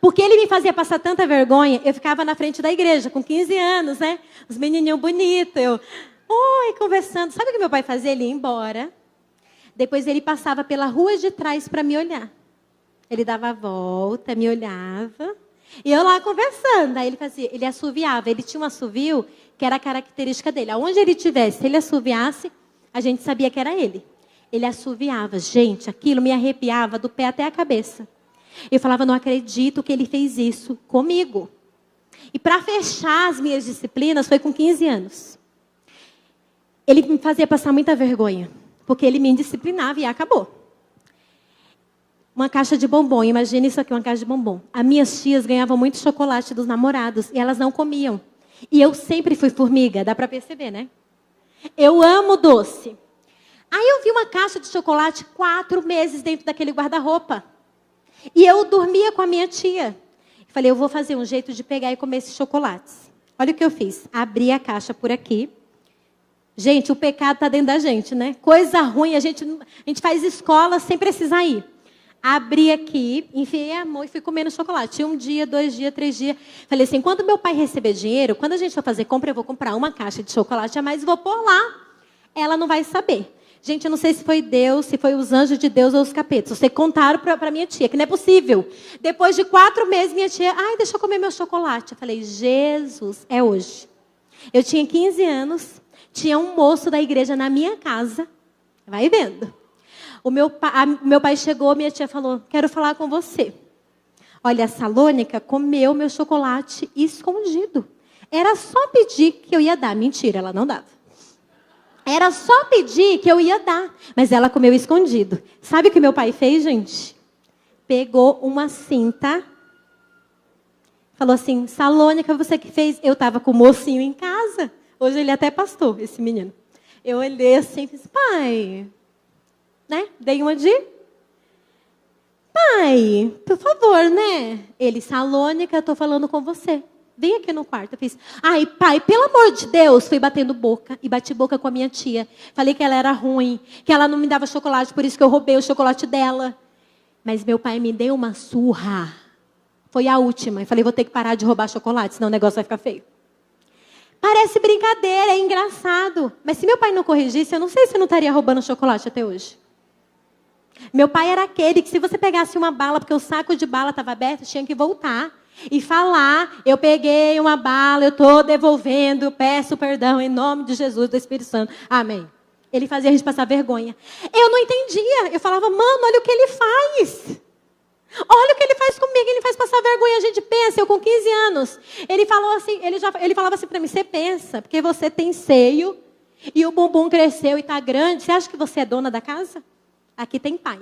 Porque ele me fazia passar tanta vergonha. Eu ficava na frente da igreja, com 15 anos, né? Os menininhos bonitos. Oi, conversando. Sabe o que meu pai fazia? Ele ia embora. Depois ele passava pela rua de trás para me olhar. Ele dava a volta, me olhava. E eu lá conversando. Aí ele fazia, ele assoviava. Ele tinha um assovio que era a característica dele. Aonde ele estivesse, se ele assoviasse, a gente sabia que era ele. Ele assoviava. Gente, aquilo me arrepiava do pé até a cabeça. Eu falava, não acredito que ele fez isso comigo. E para fechar as minhas disciplinas, foi com 15 anos. Ele me fazia passar muita vergonha. Porque ele me indisciplinava e acabou. Uma caixa de bombom, imagina isso aqui, uma caixa de bombom. As minhas tias ganhavam muito chocolate dos namorados e elas não comiam. E eu sempre fui formiga, dá para perceber, né? Eu amo doce. Aí eu vi uma caixa de chocolate 4 meses dentro daquele guarda-roupa. E eu dormia com a minha tia. Falei, eu vou fazer um jeito de pegar e comer esses chocolates. Olha o que eu fiz. Abri a caixa por aqui. Gente, o pecado está dentro da gente, né? Coisa ruim, a gente faz escola sem precisar ir. Abri aqui, enfiei a mão e fui comendo chocolate. 1 dia, 2 dias, 3 dias. Falei assim, quando meu pai receber dinheiro, quando a gente for fazer compra, eu vou comprar uma caixa de chocolate a mais e vou pôr lá. Ela não vai saber. Gente, eu não sei se foi Deus, se foi os anjos de Deus ou os capetas. Vocês contaram para minha tia, que não é possível. Depois de 4 meses, minha tia, deixa eu comer meu chocolate. Eu falei, Jesus, é hoje. Eu tinha 15 anos, tinha um moço da igreja na minha casa. Vai vendo. Meu pai chegou, minha tia falou, quero falar com você. Olha, a Salônica comeu meu chocolate escondido. Era só pedir que eu ia dar. Mentira, ela não dava. Era só pedir que eu ia dar. Mas ela comeu escondido. Sabe o que meu pai fez, gente? Pegou uma cinta. Falou assim, Salônica, você que fez? Eu estava com o mocinho em casa. Hoje ele até pastor, esse menino. Eu olhei assim e fiz, pai, né? Dei uma de... Pai, por favor, né? Ele, Salônica, eu estou falando com você. Vem aqui no quarto. Eu fiz, pai, pelo amor de Deus. Fui batendo boca e bati boca com a minha tia. Falei que ela era ruim, que ela não me dava chocolate, por isso que eu roubei o chocolate dela. Mas meu pai me deu uma surra. Foi a última. Eu falei, vou ter que parar de roubar chocolate, senão o negócio vai ficar feio. Parece brincadeira, é engraçado. Mas se meu pai não corrigisse, eu não sei se eu não estaria roubando chocolate até hoje. Meu pai era aquele que se você pegasse uma bala, porque o saco de bala estava aberto, tinha que voltar. E falar, eu peguei uma bala, eu estou devolvendo, peço perdão em nome de Jesus, do Espírito Santo. Amém. Ele fazia a gente passar vergonha. Eu não entendia. Eu falava, mano, olha o que ele faz. Olha o que ele faz comigo, ele faz passar vergonha. A gente pensa, eu com 15 anos. Ele falou assim, ele falava assim para mim, você pensa, porque você tem seio e o bumbum cresceu e está grande, você acha que você é dona da casa? Aqui tem pai.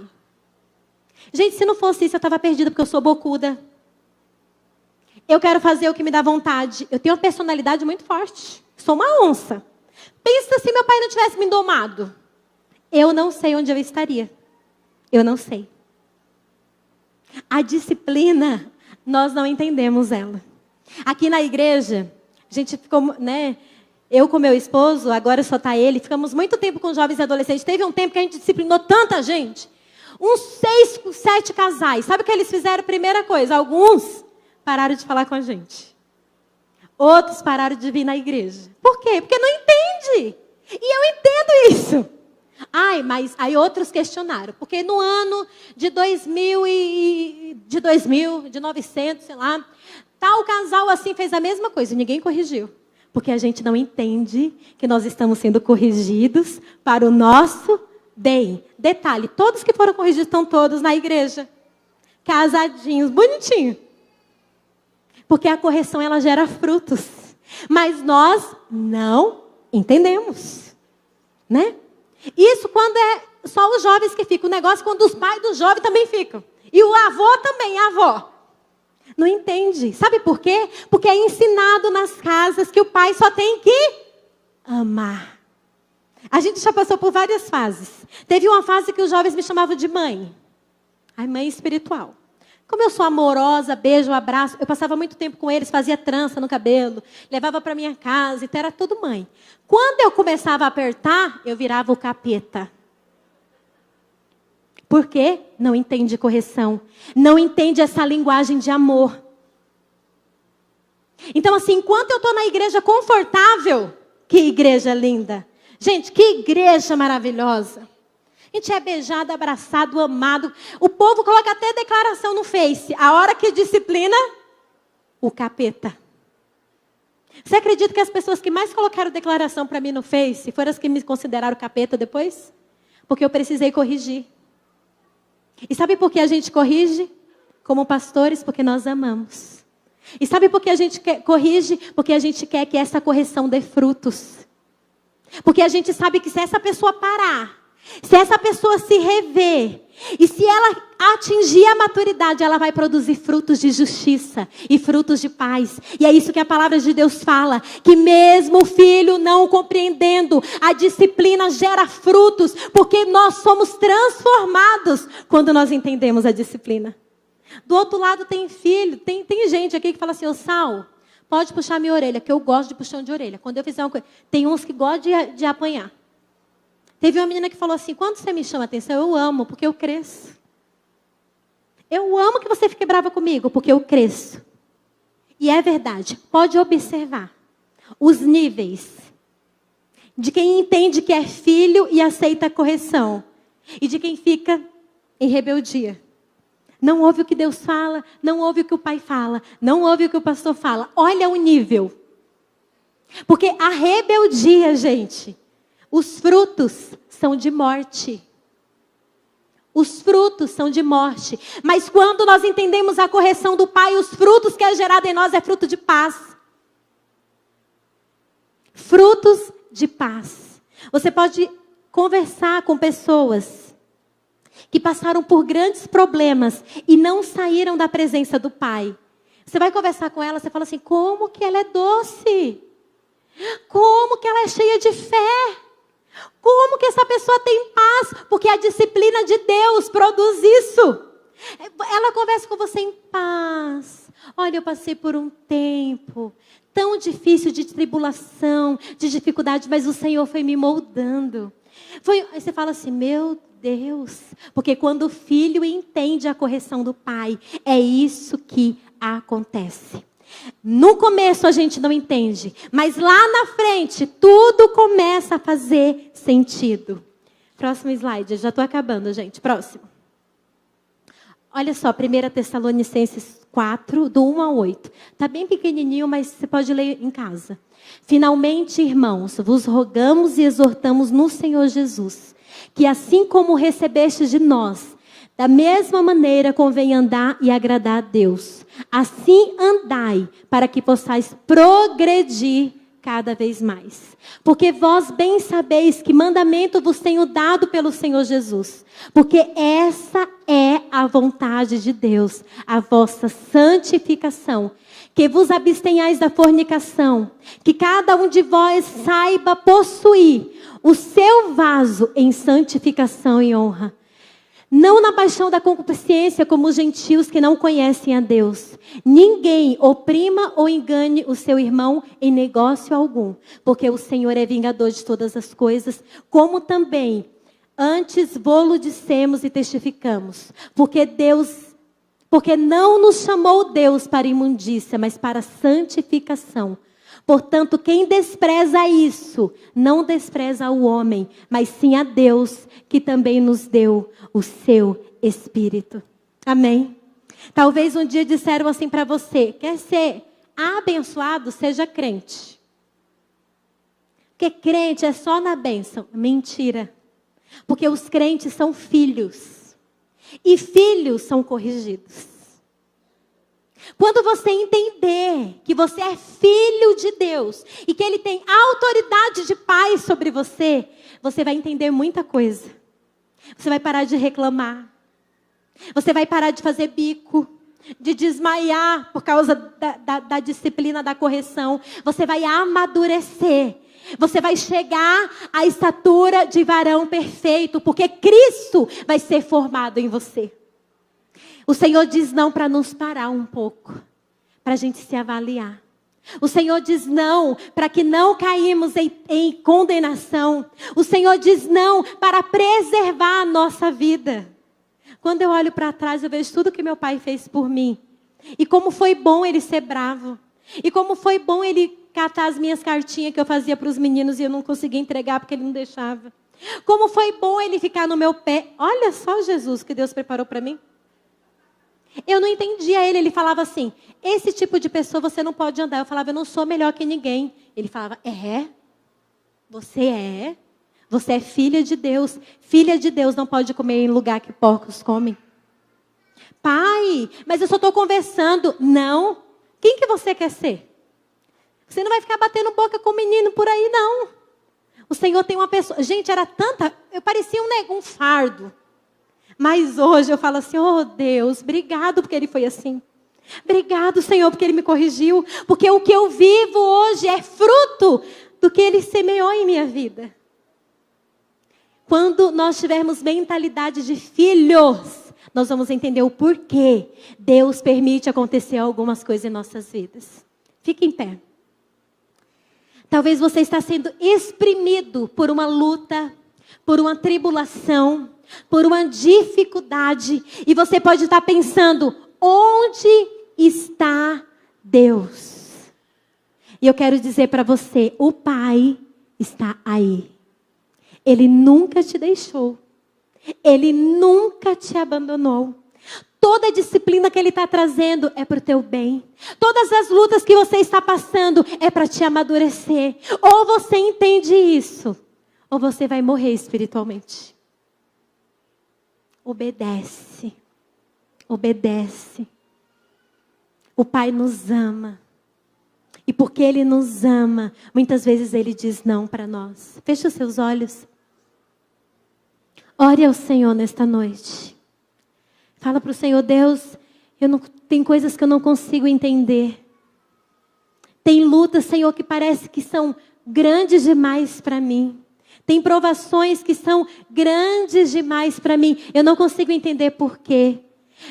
Gente, se não fosse isso, eu estava perdida, porque eu sou bocuda. Eu quero fazer o que me dá vontade. Eu tenho uma personalidade muito forte. Sou uma onça. Pensa se meu pai não tivesse me domado. Eu não sei onde eu estaria. Eu não sei. A disciplina, nós não entendemos ela. Aqui na igreja, a gente ficou, né? Eu com meu esposo, agora só está ele. Ficamos muito tempo com jovens e adolescentes. Teve um tempo que a gente disciplinou tanta gente. Uns 6, 7 casais. Sabe o que eles fizeram? Primeira coisa, alguns pararam de falar com a gente. Outros pararam de vir na igreja. Por quê? Porque não entende. E eu entendo isso. Mas aí outros questionaram. Porque no ano de 900, sei lá, tal casal assim fez a mesma coisa. E ninguém corrigiu. Porque a gente não entende que nós estamos sendo corrigidos para o nosso bem. Detalhe, todos que foram corrigidos estão todos na igreja. Casadinhos, bonitinhos. Porque a correção, ela gera frutos. Mas nós não entendemos. Né? Isso quando é só os jovens que ficam. O negócio é quando os pais dos jovens também ficam. E o avô também, a avó. Não entende. Sabe por quê? Porque é ensinado nas casas que o pai só tem que amar. A gente já passou por várias fases. Teve uma fase que os jovens me chamavam de mãe. Ai, mãe espiritual. Como eu sou amorosa, beijo, abraço, eu passava muito tempo com eles, fazia trança no cabelo, levava para minha casa, então era tudo mãe. Quando eu começava a apertar, eu virava o capeta. Por quê? Não entende correção. Não entende essa linguagem de amor. Então, assim, enquanto eu estou na igreja confortável, que igreja linda. Gente, que igreja maravilhosa. A gente é beijado, abraçado, amado. O povo coloca até declaração no Face. A hora que disciplina, o capeta. Você acredita que as pessoas que mais colocaram declaração para mim no Face foram as que me consideraram capeta depois? Porque eu precisei corrigir. E sabe por que a gente corrige? Como pastores, porque nós amamos. E sabe por que a gente corrige? Porque a gente quer que essa correção dê frutos. Porque a gente sabe que se essa pessoa parar, Se essa pessoa se rever, e se ela atingir a maturidade, ela vai produzir frutos de justiça e frutos de paz. E é isso que a palavra de Deus fala, que mesmo o filho não compreendendo, a disciplina gera frutos, porque nós somos transformados quando nós entendemos a disciplina. Do outro lado tem filho, tem gente aqui que fala assim, ô Sal, pode puxar minha orelha, que eu gosto de puxão de orelha. Quando eu fizer uma coisa, tem uns que gostam de apanhar. Teve uma menina que falou assim, quando você me chama a atenção, eu amo, porque eu cresço. Eu amo que você fique brava comigo, porque eu cresço. E é verdade, pode observar os níveis de quem entende que é filho e aceita a correção. E de quem fica em rebeldia. Não ouve o que Deus fala, não ouve o que o pai fala, não ouve o que o pastor fala. Olha o nível. Porque a rebeldia, gente, os frutos são de morte. Os frutos são de morte. Mas quando nós entendemos a correção do Pai, os frutos que é gerado em nós é fruto de paz. Frutos de paz. Você pode conversar com pessoas que passaram por grandes problemas e não saíram da presença do Pai. Você vai conversar com ela, você fala assim, como que ela é doce? Como que ela é cheia de fé? Como que essa pessoa tem paz? Porque a disciplina de Deus produz isso. Ela conversa com você em paz. Olha, eu passei por um tempo tão difícil de tribulação, de dificuldade, mas o Senhor foi me moldando. Aí você fala assim, meu Deus. Porque quando o filho entende a correção do pai, é isso que acontece. No começo a gente não entende, mas lá na frente tudo começa a fazer sentido. Próximo slide, já estou acabando, gente. Próximo. Olha só, 1 Tessalonicenses 4, do 1 ao 8. Está bem pequenininho, mas você pode ler em casa. Finalmente, irmãos, vos rogamos e exortamos no Senhor Jesus, que assim como recebestes de nós, da mesma maneira convém andar e agradar a Deus. Assim andai, para que possais progredir cada vez mais. Porque vós bem sabeis que mandamento vos tenho dado pelo Senhor Jesus. Porque essa é a vontade de Deus, a vossa santificação. Que vos abstenhais da fornicação. Que cada um de vós saiba possuir o seu vaso em santificação e honra. Não na paixão da concupiscência como os gentios que não conhecem a Deus. Ninguém oprima ou engane o seu irmão em negócio algum. Porque o Senhor é vingador de todas as coisas. Como também antes vô-lo dissemos e testificamos. Porque não nos chamou Deus para imundícia, mas para santificação. Portanto, quem despreza isso, não despreza o homem, mas sim a Deus, que também nos deu o seu Espírito. Amém? Talvez um dia disseram assim para você, quer ser abençoado, seja crente. Porque crente é só na bênção. Mentira. Porque os crentes são filhos. E filhos são corrigidos. Quando você entender que você é filho de Deus e que Ele tem autoridade de pai sobre você, você vai entender muita coisa. Você vai parar de reclamar. Você vai parar de fazer bico, de desmaiar por causa da disciplina da correção. Você vai amadurecer. Você vai chegar à estatura de varão perfeito, porque Cristo vai ser formado em você. O Senhor diz não para nos parar um pouco, para a gente se avaliar. O Senhor diz não para que não caímos em condenação. O Senhor diz não para preservar a nossa vida. Quando eu olho para trás, eu vejo tudo que meu pai fez por mim. E como foi bom ele ser bravo. E como foi bom ele catar as minhas cartinhas que eu fazia para os meninos e eu não conseguia entregar porque ele não deixava. Como foi bom ele ficar no meu pé. Olha só, Jesus, que Deus preparou para mim. Eu não entendia ele. Ele falava assim, esse tipo de pessoa você não pode andar. Eu falava, eu não sou melhor que ninguém. Ele falava, você é? Você é filha de Deus. Filha de Deus não pode comer em lugar que porcos comem. Pai, mas eu só estou conversando. Não. Quem que você quer ser? Você não vai ficar batendo boca com o menino por aí, não. O Senhor tem uma pessoa... Gente, era tanta... Eu parecia um fardo. Mas hoje eu falo assim, oh Deus, obrigado porque Ele foi assim. Obrigado, Senhor, porque Ele me corrigiu. Porque o que eu vivo hoje é fruto do que Ele semeou em minha vida. Quando nós tivermos mentalidade de filhos, nós vamos entender o porquê Deus permite acontecer algumas coisas em nossas vidas. Fique em pé. Talvez você está sendo exprimido por uma luta, por uma tribulação, por uma dificuldade. E você pode estar pensando, onde está Deus? E eu quero dizer para você, o Pai está aí. Ele nunca te deixou. Ele nunca te abandonou. Toda a disciplina que Ele está trazendo é para o teu bem. Todas as lutas que você está passando é para te amadurecer. Ou você entende isso, ou você vai morrer espiritualmente. Obedece. Obedece. O Pai nos ama. E porque Ele nos ama, muitas vezes Ele diz não para nós. Feche os seus olhos. Ore ao Senhor nesta noite. Fala para o Senhor, Deus, tem coisas que eu não consigo entender. Tem lutas, Senhor, que parece que são grandes demais para mim. Tem provações que são grandes demais para mim. Eu não consigo entender por quê.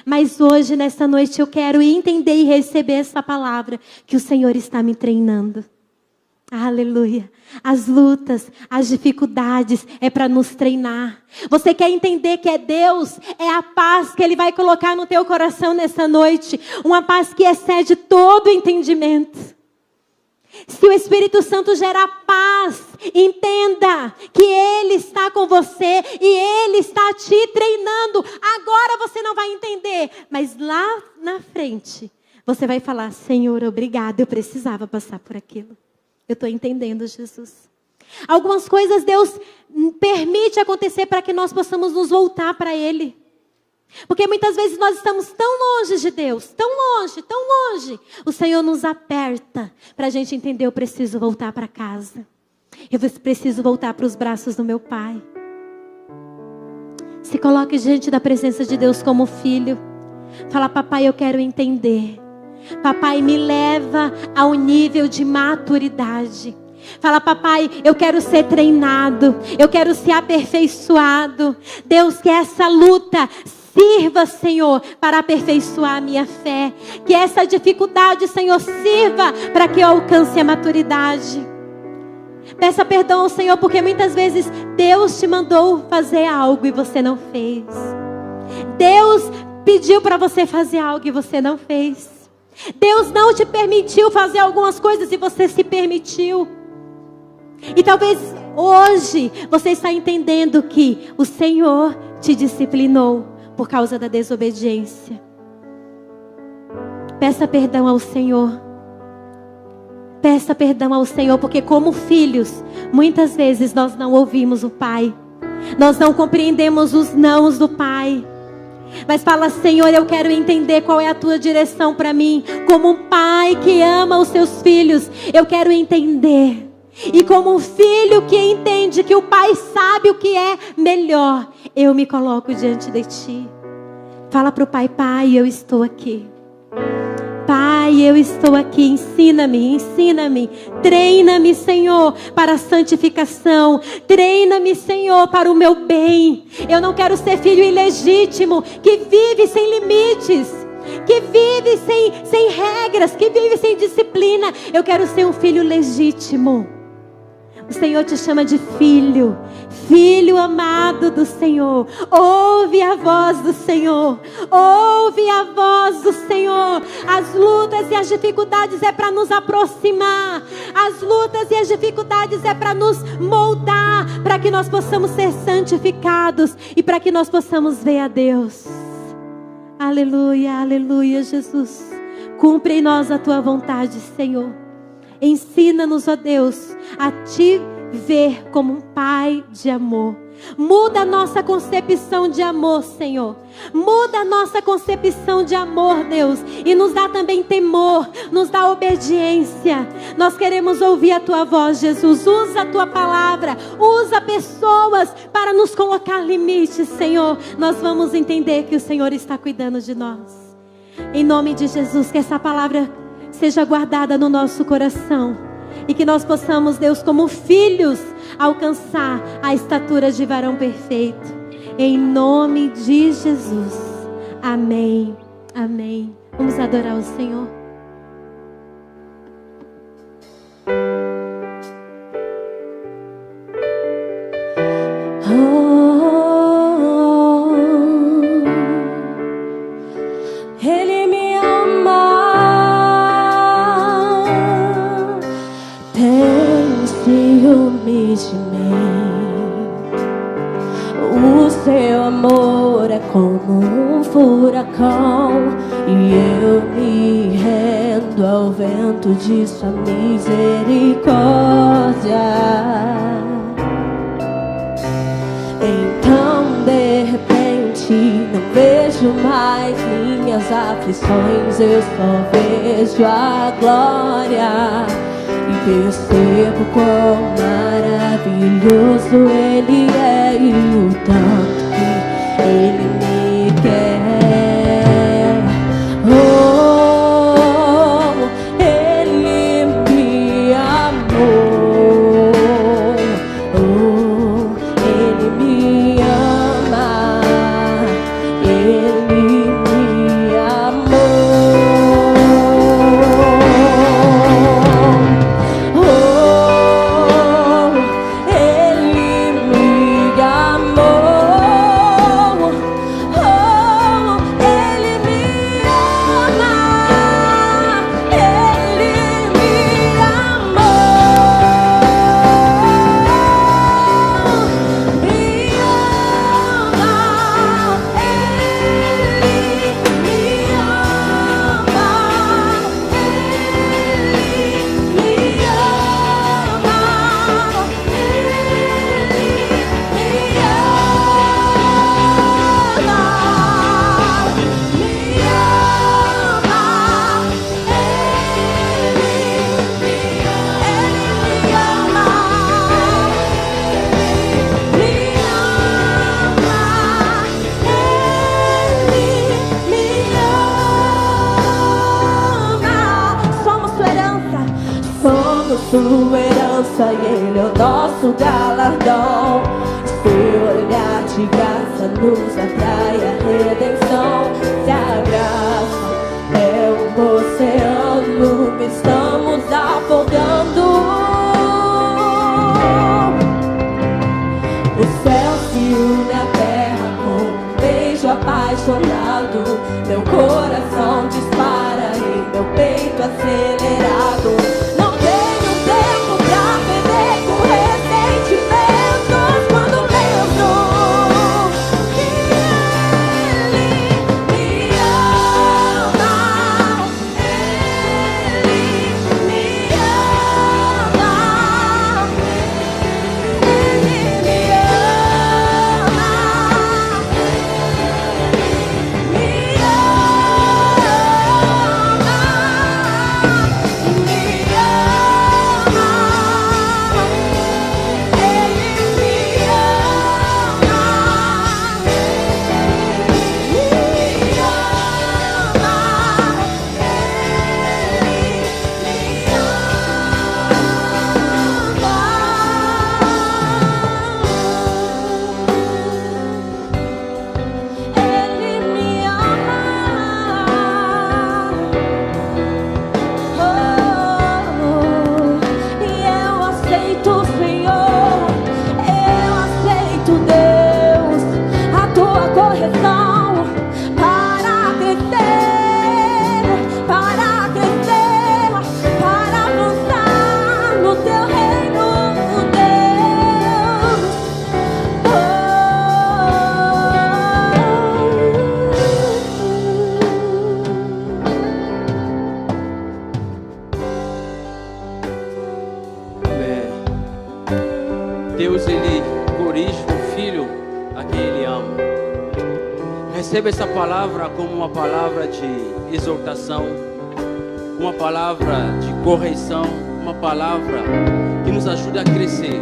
Mas hoje, nesta noite, eu quero entender e receber essa palavra que o Senhor está me treinando. Aleluia. As lutas, as dificuldades é para nos treinar. Você quer entender que é Deus, é a paz que Ele vai colocar no teu coração nessa noite. Uma paz que excede todo entendimento. Se o Espírito Santo gerar paz, entenda que Ele está com você e Ele está te treinando. Agora você não vai entender, mas lá na frente você vai falar, Senhor, obrigado, eu precisava passar por aquilo. Eu estou entendendo, Jesus. Algumas coisas Deus permite acontecer para que nós possamos nos voltar para Ele. Porque muitas vezes nós estamos tão longe de Deus, tão longe, tão longe. O Senhor nos aperta para a gente entender, eu preciso voltar para casa. Eu preciso voltar para os braços do meu Pai. Se coloque diante da presença de Deus como filho. Fala, papai, eu quero entender. Papai, me leva ao nível de maturidade. Fala, papai, eu quero ser treinado. Eu quero ser aperfeiçoado. Deus, que essa luta sirva, Senhor, para aperfeiçoar a minha fé. Que essa dificuldade, Senhor, sirva para que eu alcance a maturidade. Peça perdão ao Senhor, porque muitas vezes Deus te mandou fazer algo e você não fez. Deus pediu para você fazer algo e você não fez. Deus não te permitiu fazer algumas coisas e você se permitiu. E talvez hoje você está entendendo que o Senhor te disciplinou por causa da desobediência. Peça perdão ao Senhor. Peça perdão ao Senhor, porque como filhos, muitas vezes nós não ouvimos o Pai. Nós não compreendemos os nãos do Pai. Mas fala, Senhor, eu quero entender qual é a tua direção para mim. Como um pai que ama os seus filhos, eu quero entender. E como um filho que entende que o pai sabe o que é melhor, eu me coloco diante de ti. Fala para o Pai, Pai, eu estou aqui. Pai, eu estou aqui, ensina-me, ensina-me. Treina-me, Senhor, para a santificação. Treina-me, Senhor, para o meu bem. Eu não quero ser filho ilegítimo, que vive sem limites, que vive sem regras, que vive sem disciplina. Eu quero ser um filho legítimo. O Senhor te chama de filho, filho amado do Senhor. Ouve a voz do Senhor, ouve a voz do Senhor. As lutas e as dificuldades é para nos aproximar. As lutas e as dificuldades é para nos moldar, para que nós possamos ser santificados e para que nós possamos ver a Deus. Aleluia, aleluia, Jesus. Cumpre em nós a tua vontade, Senhor. Ensina-nos, ó Deus, a te ver como um pai de amor. Muda a nossa concepção de amor, Senhor. Muda a nossa concepção de amor, Deus. E nos dá também temor, nos dá obediência. Nós queremos ouvir a Tua voz, Jesus. Usa a Tua palavra, usa pessoas para nos colocar limites, Senhor. Nós vamos entender que o Senhor está cuidando de nós. Em nome de Jesus, que essa palavra seja guardada no nosso coração. E que nós possamos, Deus, como filhos, alcançar a estatura de varão perfeito. Em nome de Jesus. Amém. Amém. Vamos adorar o Senhor. Ele me ama, tem ciúme de mim. O seu amor é como um furacão, e eu me rendo ao vento de sua misericórdia. Então de repente não vejo mais minhas aflições, eu só vejo a glória. E percebo quão maravilhoso Ele é e o tanto que Ele me quer. Oh, Ele me amou. Oh, Ele me ama. Ele me amou. Sua herança e Ele é o nosso galardão. Seu olhar de graça nos atrai a redenção. Se a graça é um oceano, estamos afogando. O céu se une à terra com um beijo apaixonado. Meu coração dispara e meu peito acelerado. Me ele corrige o filho a quem ele ama. Receba essa palavra como uma palavra de exortação, uma palavra de correção, uma palavra que nos ajuda a crescer.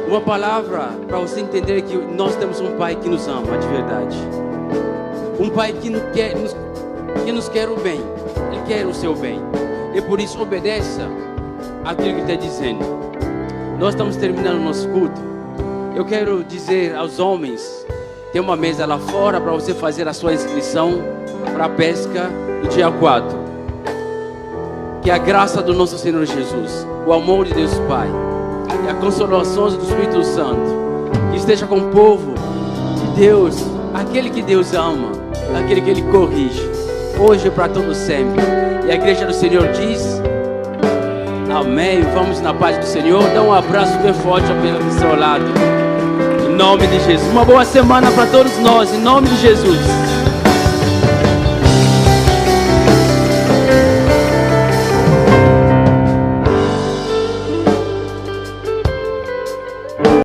Uma palavra para você entender que nós temos um Pai que nos ama de verdade. Um Pai que nos quer o bem. Ele quer o seu bem. E por isso obedeça aquilo que está dizendo. Nós estamos terminando o nosso culto. Eu quero dizer aos homens, tem uma mesa lá fora para você fazer a sua inscrição para a pesca do dia 4. Que a graça do nosso Senhor Jesus, o amor de Deus Pai e a consolação do Espírito Santo que esteja com o povo de Deus, aquele que Deus ama, aquele que Ele corrige, hoje e para todo sempre. E a igreja do Senhor diz amém. Vamos na paz do Senhor. Dá um abraço bem forte ao do seu lado, em nome de Jesus. Uma boa semana para todos nós, em nome de Jesus.